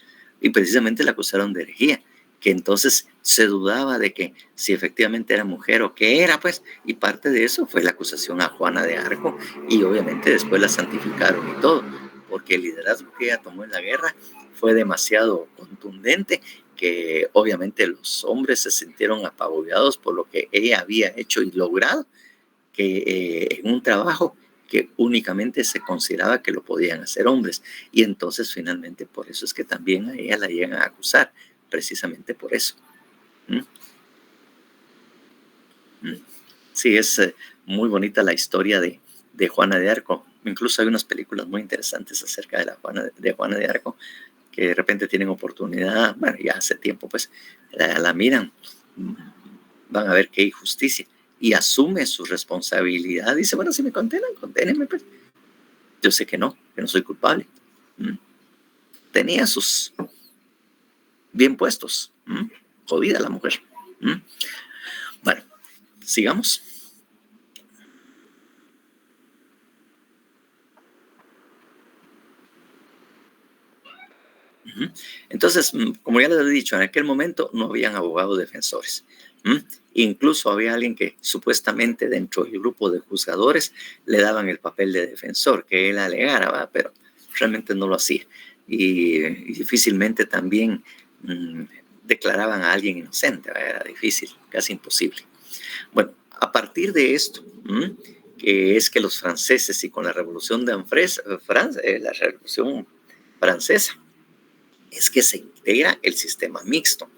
Y precisamente la acusaron de herejía, que entonces se dudaba de que si efectivamente era mujer o qué era, pues, y parte de eso fue la acusación a Juana de Arco, y obviamente después la santificaron y todo, porque el liderazgo que ella tomó en la guerra fue demasiado contundente, que obviamente los hombres se sintieron apabullados por lo que ella había hecho y logrado, que en un trabajo que únicamente se consideraba que lo podían hacer hombres. Y entonces finalmente por eso es que también a ella la llegan a acusar, precisamente por eso. Sí, es muy bonita la historia de Juana de Arco. Incluso hay unas películas muy interesantes acerca de Juana de Arco, que de repente tienen oportunidad, bueno, ya hace tiempo pues la miran, van a ver qué injusticia, y asume su responsabilidad. Dice, bueno, si me condenan, condénenme, pues. Yo sé que no soy culpable. Tenía sus bien puestos. Jodida la mujer. Bueno, sigamos. Entonces, como ya les he dicho, en aquel momento no habían abogados defensores. Incluso había alguien que supuestamente dentro del grupo de juzgadores le daban el papel de defensor, que él alegara, ¿verdad? Pero realmente no lo hacía. Y difícilmente también declaraban a alguien inocente, ¿verdad? Era difícil, casi imposible. Bueno, a partir de esto, que es que los franceses, y con la Revolución de la Revolución Francesa, es que se integra el sistema mixto.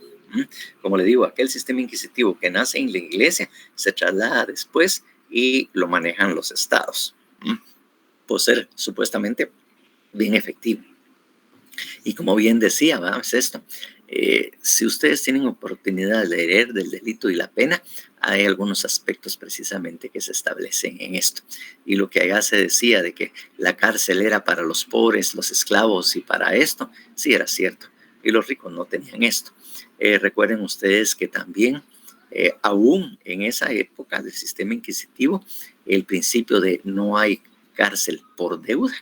Como le digo, aquel sistema inquisitivo que nace en la iglesia se traslada después y lo manejan los estados, por ser supuestamente bien efectivo. Y como bien decía, es esto. Si ustedes tienen oportunidad de leer del delito y la pena, hay algunos aspectos precisamente que se establecen en esto. Y lo que allá se decía de que la cárcel era para los pobres, los esclavos y para esto, sí era cierto. Y los ricos no tenían esto. Recuerden ustedes que también, aún en esa época del sistema inquisitivo, el principio de no hay cárcel por deuda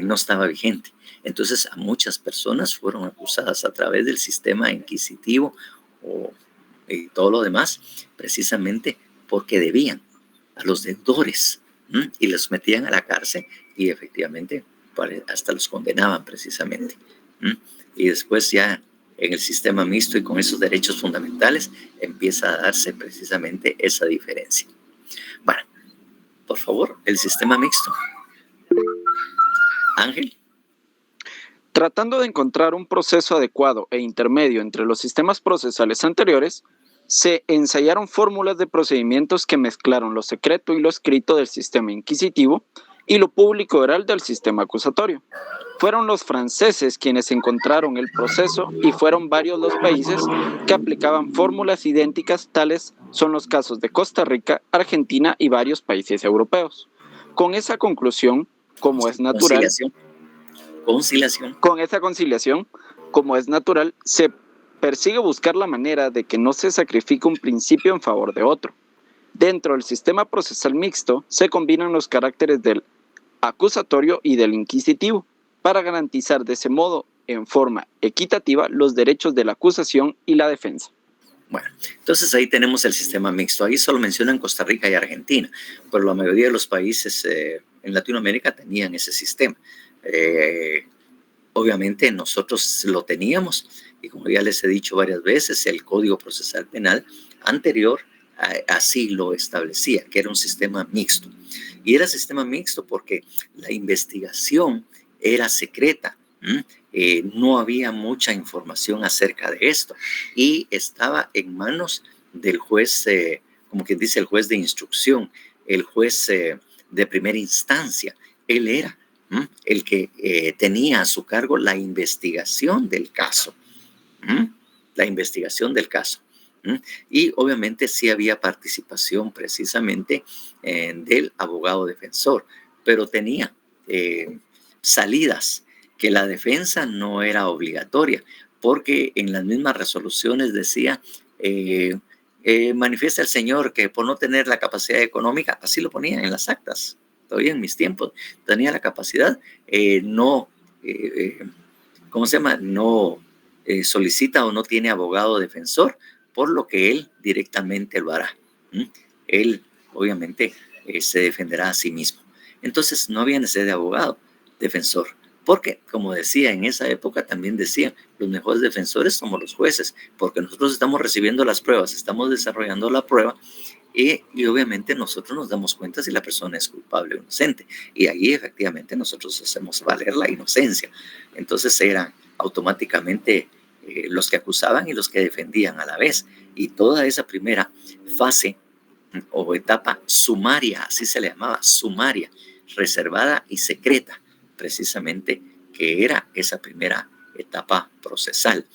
no estaba vigente. Entonces, a muchas personas fueron acusadas a través del sistema inquisitivo y todo lo demás, precisamente porque debían a los deudores, y los metían a la cárcel y efectivamente hasta los condenaban precisamente. Y después ya en el sistema mixto y con esos derechos fundamentales empieza a darse precisamente esa diferencia. Bueno, por favor, el sistema mixto. Ángel. Tratando de encontrar un proceso adecuado e intermedio entre los sistemas procesales anteriores, Se ensayaron fórmulas de procedimientos que mezclaron lo secreto y lo escrito del sistema inquisitivo y lo público oral del sistema acusatorio. Fueron los franceses quienes encontraron el proceso y fueron varios los países que aplicaban fórmulas idénticas, tales son los casos de Costa Rica, Argentina y varios países europeos. Con esa conclusión, como es natural, con esa conciliación, como es natural, se persigue buscar la manera de que no se sacrifique un principio en favor de otro. Dentro del sistema procesal mixto se combinan los caracteres del acusatorio y del inquisitivo para garantizar de ese modo, en forma equitativa, los derechos de la acusación y la defensa. Bueno, entonces ahí tenemos el sistema mixto. Ahí solo mencionan Costa Rica y Argentina, pero la mayoría de los países en Latinoamérica tenían ese sistema. Obviamente nosotros lo teníamos y como ya les he dicho varias veces, el Código Procesal Penal anterior así lo establecía, que era un sistema mixto. Y era sistema mixto porque la investigación era secreta. No había mucha información acerca de esto y estaba en manos del juez, como quien dice, el juez de instrucción, el juez de primera instancia. Él era el que tenía a su cargo la investigación del caso. La investigación del caso. Y obviamente sí había participación precisamente del abogado defensor, pero tenía salidas que la defensa no era obligatoria, porque en las mismas resoluciones decía, manifiesta el señor que por no tener la capacidad económica, así lo ponía en las actas, todavía en mis tiempos, tenía la capacidad, no solicita o no tiene abogado defensor, por lo que él directamente lo hará. Él, obviamente, se defenderá a sí mismo. Entonces, no había necesidad de abogado defensor, porque, como decía, en esa época también decían, los mejores defensores somos los jueces, porque nosotros estamos recibiendo las pruebas, estamos desarrollando la prueba, y obviamente nosotros nos damos cuenta si la persona es culpable o inocente, y ahí efectivamente nosotros hacemos valer la inocencia. Entonces eran automáticamente los que acusaban y los que defendían a la vez, y toda esa primera fase o etapa sumaria, así se le llamaba, sumaria, reservada y secreta, precisamente, que era esa primera etapa procesal.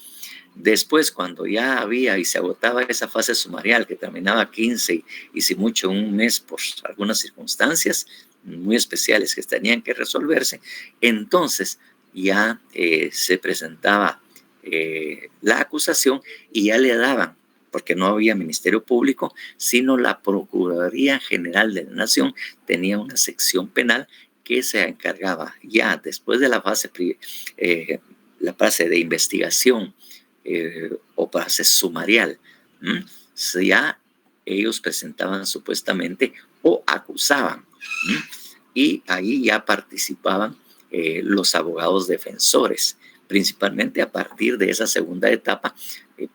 Después, cuando ya había y se agotaba esa fase sumarial que terminaba 15 y si mucho un mes por algunas circunstancias muy especiales que tenían que resolverse, entonces ya se presentaba la acusación y ya le daban, porque no había Ministerio Público, sino la Procuraduría General de la Nación tenía una sección penal que se encargaba ya después de la fase de investigación o fase sumarial. Ya ellos presentaban supuestamente o acusaban, y ahí ya participaban los abogados defensores, principalmente a partir de esa segunda etapa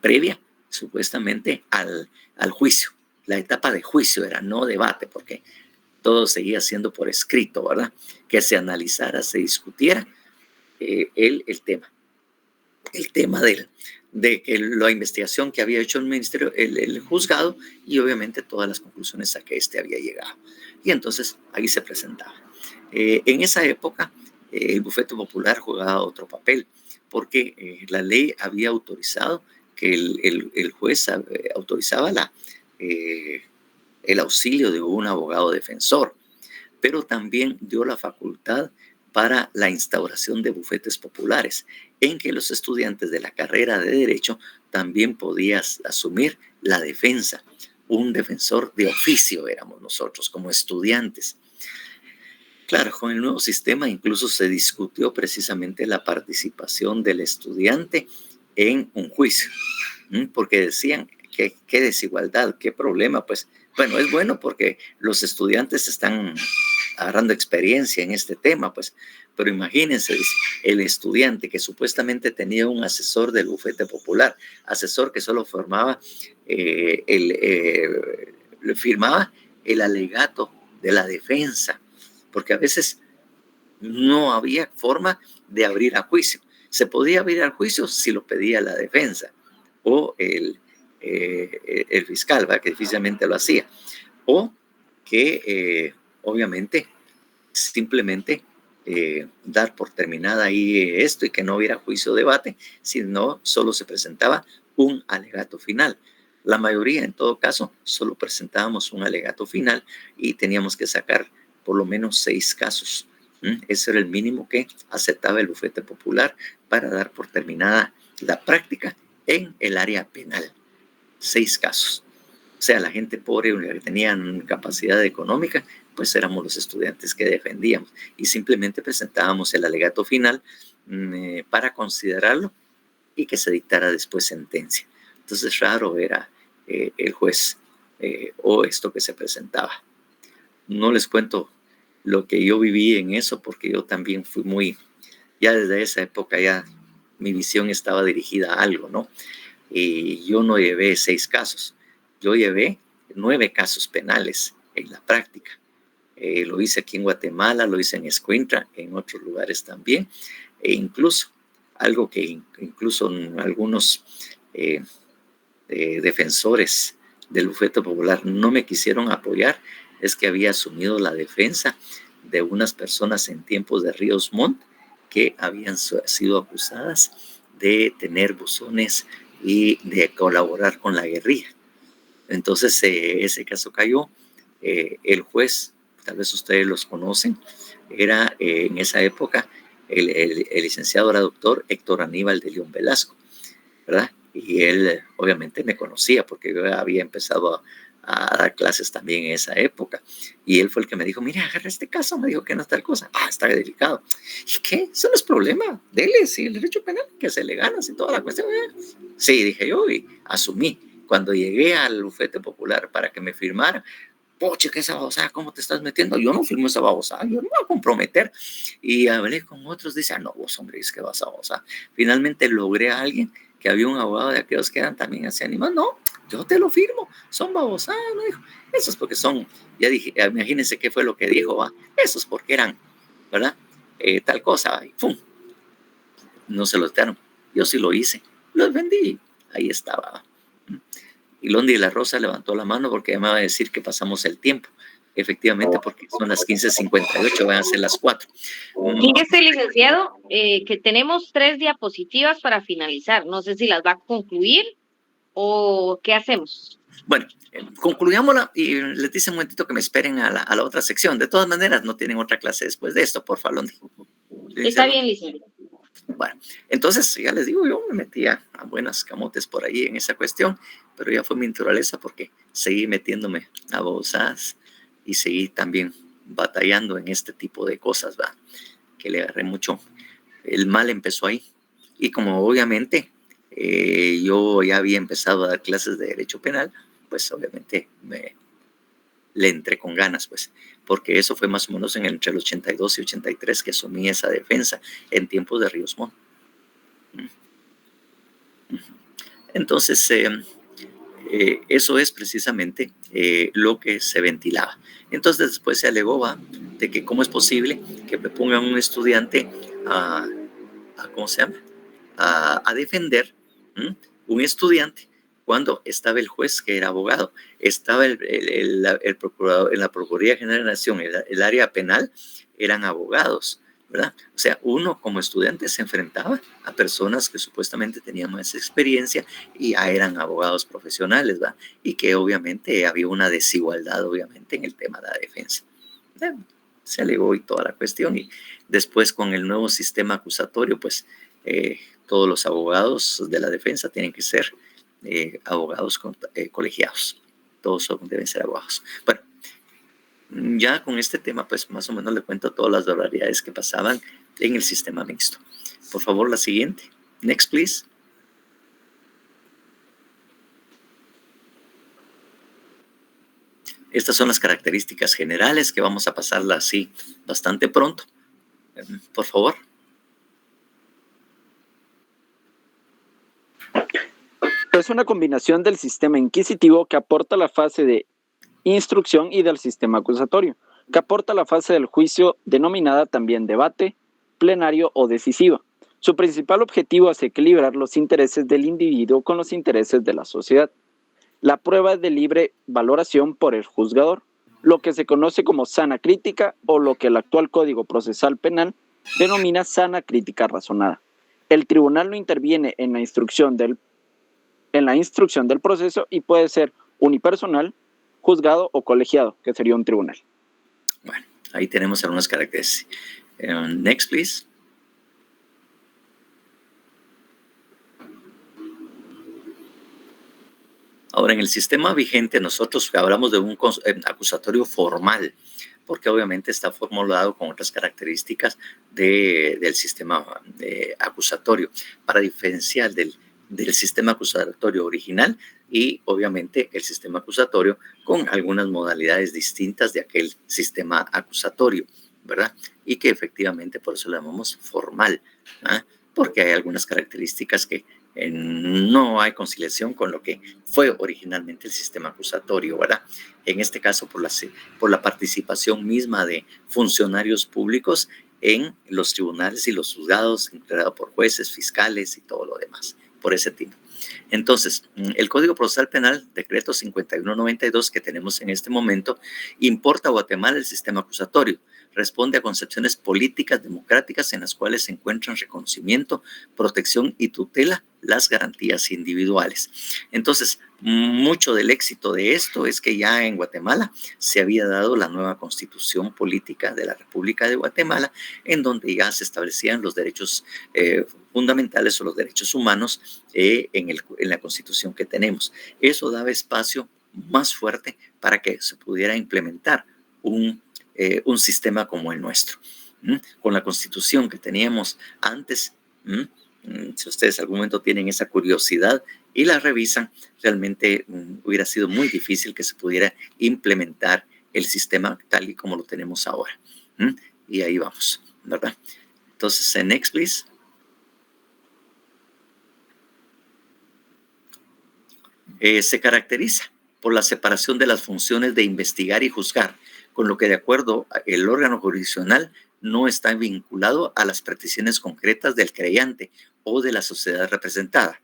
previa supuestamente al juicio. La etapa de juicio era no debate, porque todo seguía siendo por escrito, ¿verdad? Que se analizara, se discutiera el tema de que la investigación que había hecho el ministerio, el juzgado, y obviamente todas las conclusiones a que éste había llegado. Y entonces ahí se presentaba. En esa época, el bufete popular jugaba otro papel, porque la ley había autorizado que el juez autorizaba el auxilio de un abogado defensor, pero también dio la facultad para la instauración de bufetes populares, en que los estudiantes de la carrera de Derecho también podían asumir la defensa. Un defensor de oficio éramos nosotros como estudiantes. Claro, con el nuevo sistema incluso se discutió precisamente la participación del estudiante en un juicio, porque decían que qué desigualdad, qué problema. Pues bueno, es bueno porque los estudiantes están agarrando experiencia en este tema, pues, pero imagínense, el estudiante que supuestamente tenía un asesor del bufete popular, asesor que solo firmaba el alegato de la defensa, porque a veces no había forma de abrir a juicio. Se podía abrir al juicio si lo pedía la defensa o el el fiscal, ¿va? Que difícilmente lo hacía, o que obviamente simplemente dar por terminada ahí esto y que no hubiera juicio o debate, sino solo se presentaba un alegato final. La mayoría, en todo caso, solo presentábamos un alegato final y teníamos que sacar por lo menos 6 casos. Ese era el mínimo que aceptaba el bufete popular para dar por terminada la práctica en el área penal. 6 casos. O sea, la gente pobre que tenían capacidad económica, pues éramos los estudiantes que defendíamos y simplemente presentábamos el alegato final para considerarlo y que se dictara después sentencia. Entonces, raro era el juez o esto que se presentaba. No les cuento lo que yo viví en eso, porque yo también fui muy, ya desde esa época ya mi visión estaba dirigida a algo, ¿no? Y yo no llevé 6 casos, yo llevé 9 casos penales en la práctica. Lo hice aquí en Guatemala, lo hice en Escuintla, en otros lugares también, e incluso algo que incluso algunos defensores del bufete popular no me quisieron apoyar, es que había asumido la defensa de unas personas en tiempos de Ríos Montt que habían sido acusadas de tener buzones y de colaborar con la guerrilla. Entonces ese caso cayó. El juez, tal vez ustedes los conocen, era en esa época el licenciado, era doctor Héctor Aníbal de León Velasco, ¿verdad? Y él obviamente me conocía porque yo había empezado a dar clases también en esa época. Y él fue el que me dijo, mira, agarra este caso, me dijo que no es tal cosa. Está delicado. ¿Y qué? Eso no es problema. Dele, sí, el derecho penal, que se le gana, y toda la cuestión. Sí, dije yo y asumí. Cuando llegué al bufete popular para que me firmara, poche, que esa babosada, ¿cómo te estás metiendo? Yo no firmo esa babosada, yo no me voy a comprometer. Y hablé con otros, dice, no, vos, hombre, es que vas a babosada. Finalmente logré a alguien que había un abogado de aquellos que eran también así animados. No, yo te lo firmo, son babosadas, no dijo. Eso es porque son, ya dije, imagínense qué fue lo que dijo, ¿va? Eso es porque eran, ¿verdad? Tal cosa, y ¡pum! No se los dieron. Yo sí lo hice, los vendí, ahí estaba, ¿va? Y Londi de la Rosa levantó la mano porque ya me va a decir que pasamos el tiempo. Efectivamente, porque son las 15:58, van a ser las 4. Fíjese, licenciado, que tenemos 3 diapositivas para finalizar. No sé si las va a concluir o qué hacemos. Bueno, concluyámosla y les dice un momentito que me esperen a la otra sección. De todas maneras, no tienen otra clase después de esto, por favor, Londi. Está bien, licenciado. Bueno, entonces ya les digo, yo me metía a buenas camotes por ahí en esa cuestión, pero ya fue mi naturaleza porque seguí metiéndome a babosadas y seguí también batallando en este tipo de cosas, ¿va? Que le agarré mucho. El mal empezó ahí. Y como obviamente yo ya había empezado a dar clases de derecho penal, pues obviamente le entré con ganas, pues, porque eso fue más o menos entre el 82 y 83 que asumí esa defensa en tiempos de Ríos Montt. Entonces, eso es precisamente lo que se ventilaba. Entonces, después se alegó, ¿va? De que cómo es posible que me pongan un estudiante ¿cómo se llama? A defender un estudiante cuando estaba el juez que era abogado, estaba el procurador en la Procuraduría General de la Nación, el área penal, eran abogados, ¿verdad? O sea, uno como estudiante se enfrentaba a personas que supuestamente tenían más experiencia y ya eran abogados profesionales, ¿verdad? Y que obviamente había una desigualdad, obviamente, en el tema de la defensa. Se alegó y toda la cuestión, y después con el nuevo sistema acusatorio, pues todos los abogados de la defensa tienen que ser abogados colegiados. Todos deben ser abogados. Bueno, ya con este tema, pues más o menos le cuento todas las barbaridades que pasaban en el sistema mixto. Por favor, la siguiente. Next, please. Estas son las características generales que vamos a pasarla así bastante pronto. Por favor. Es una combinación del sistema inquisitivo que aporta la fase de instrucción y del sistema acusatorio, que aporta la fase del juicio denominada también debate, plenario o decisiva. Su principal objetivo es equilibrar los intereses del individuo con los intereses de la sociedad. La prueba es de libre valoración por el juzgador, lo que se conoce como sana crítica o lo que el actual Código Procesal Penal denomina sana crítica razonada. El tribunal no interviene en la instrucción del proceso y puede ser unipersonal, juzgado o colegiado, que sería un tribunal. Bueno, ahí tenemos algunas características. Next, please. Ahora, en el sistema vigente, nosotros hablamos de un acusatorio formal, porque obviamente está formulado con otras características del sistema acusatorio, para diferenciar del sistema acusatorio original y obviamente el sistema acusatorio con algunas modalidades distintas de aquel sistema acusatorio, ¿verdad? Y que efectivamente por eso lo llamamos formal, ¿eh? Porque hay algunas características que no hay conciliación con lo que fue originalmente el sistema acusatorio, ¿verdad? En este caso, por la participación misma de funcionarios públicos en los tribunales y los juzgados, integrado por jueces, fiscales y todo lo demás, por ese tipo. Entonces, el Código Procesal Penal, decreto 5192 que tenemos en este momento, importa a Guatemala el sistema acusatorio. Responde a concepciones políticas democráticas en las cuales se encuentran reconocimiento, protección y tutela las garantías individuales. Entonces, mucho del éxito de esto es que ya en Guatemala se había dado la nueva constitución política de la República de Guatemala, en donde ya se establecían los derechos fundamentales o los derechos humanos en la constitución que tenemos. Eso daba espacio más fuerte para que se pudiera implementar un sistema como el nuestro. Con la constitución que teníamos antes, si ustedes algún momento tienen esa curiosidad y la revisan, realmente hubiera sido muy difícil que se pudiera implementar el sistema tal y como lo tenemos ahora. Y ahí vamos, ¿verdad? Entonces, next, please. Se caracteriza por la separación de las funciones de investigar y juzgar, con lo que de acuerdo el órgano jurisdiccional no está vinculado a las peticiones concretas del creyente o de la sociedad representada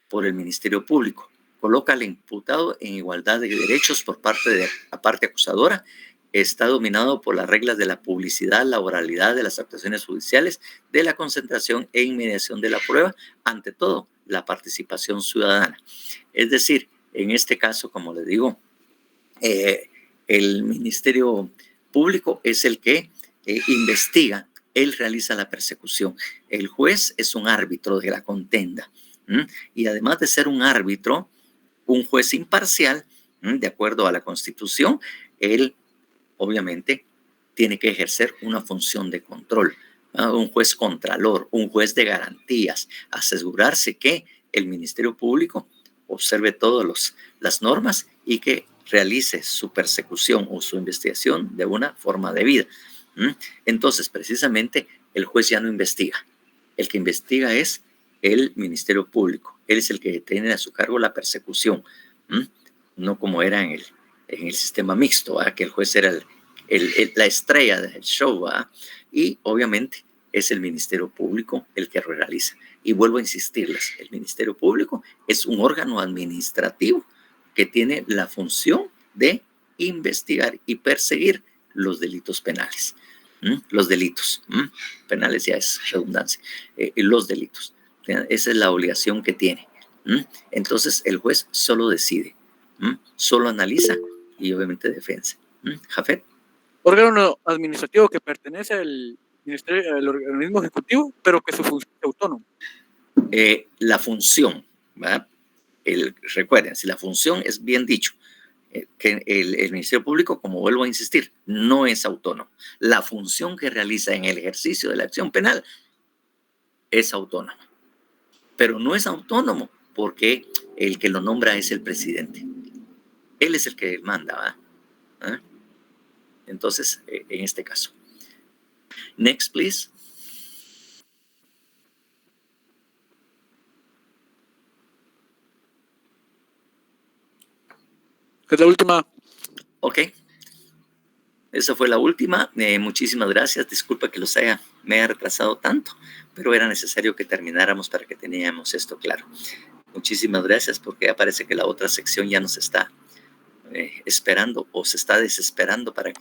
por el Ministerio Público. Coloca al imputado en igualdad de derechos por parte de la parte acusadora. Está dominado por las reglas de la publicidad, la oralidad de las actuaciones judiciales, de la concentración e inmediación de la prueba, ante todo, la participación ciudadana. Es decir, en este caso, como les digo, el Ministerio Público es el que investiga, él realiza la persecución. El juez es un árbitro de la contenda. Y además de ser un árbitro, un juez imparcial, de acuerdo a la Constitución, él obviamente tiene que ejercer una función de control. Un juez contralor, un juez de garantías, asegurarse que el Ministerio Público observe todas las normas y que realice su persecución o su investigación de una forma debida. Entonces, precisamente, el juez ya no investiga. El que investiga es el Ministerio Público. Él es el que tiene a su cargo la persecución, no como era en el sistema mixto, ¿verdad? Que el juez era la estrella del show, ¿verdad? Y obviamente es el Ministerio Público el que realiza. Y vuelvo a insistirles, el Ministerio Público es un órgano administrativo que tiene la función de investigar y perseguir los delitos penales. Los delitos penales ya es redundancia. Los delitos. Esa es la obligación que tiene. Entonces, el juez solo decide, solo analiza y obviamente defiende. Jafet. Órgano administrativo que pertenece al organismo ejecutivo, pero que su función es autónoma. La función, ¿verdad? Recuerden, si la función es bien dicho, que el Ministerio Público, como vuelvo a insistir, no es autónomo. La función que realiza en el ejercicio de la acción penal es autónoma, pero no es autónomo porque el que lo nombra es el presidente. Él es el que manda, ¿verdad? Entonces, en este caso. Next, please. Es la última. Ok. Esa fue la última. Muchísimas gracias. Disculpa que me haya retrasado tanto, pero era necesario que termináramos para que teníamos esto claro. Muchísimas gracias, porque ya parece que la otra sección ya nos está esperando o se está desesperando para que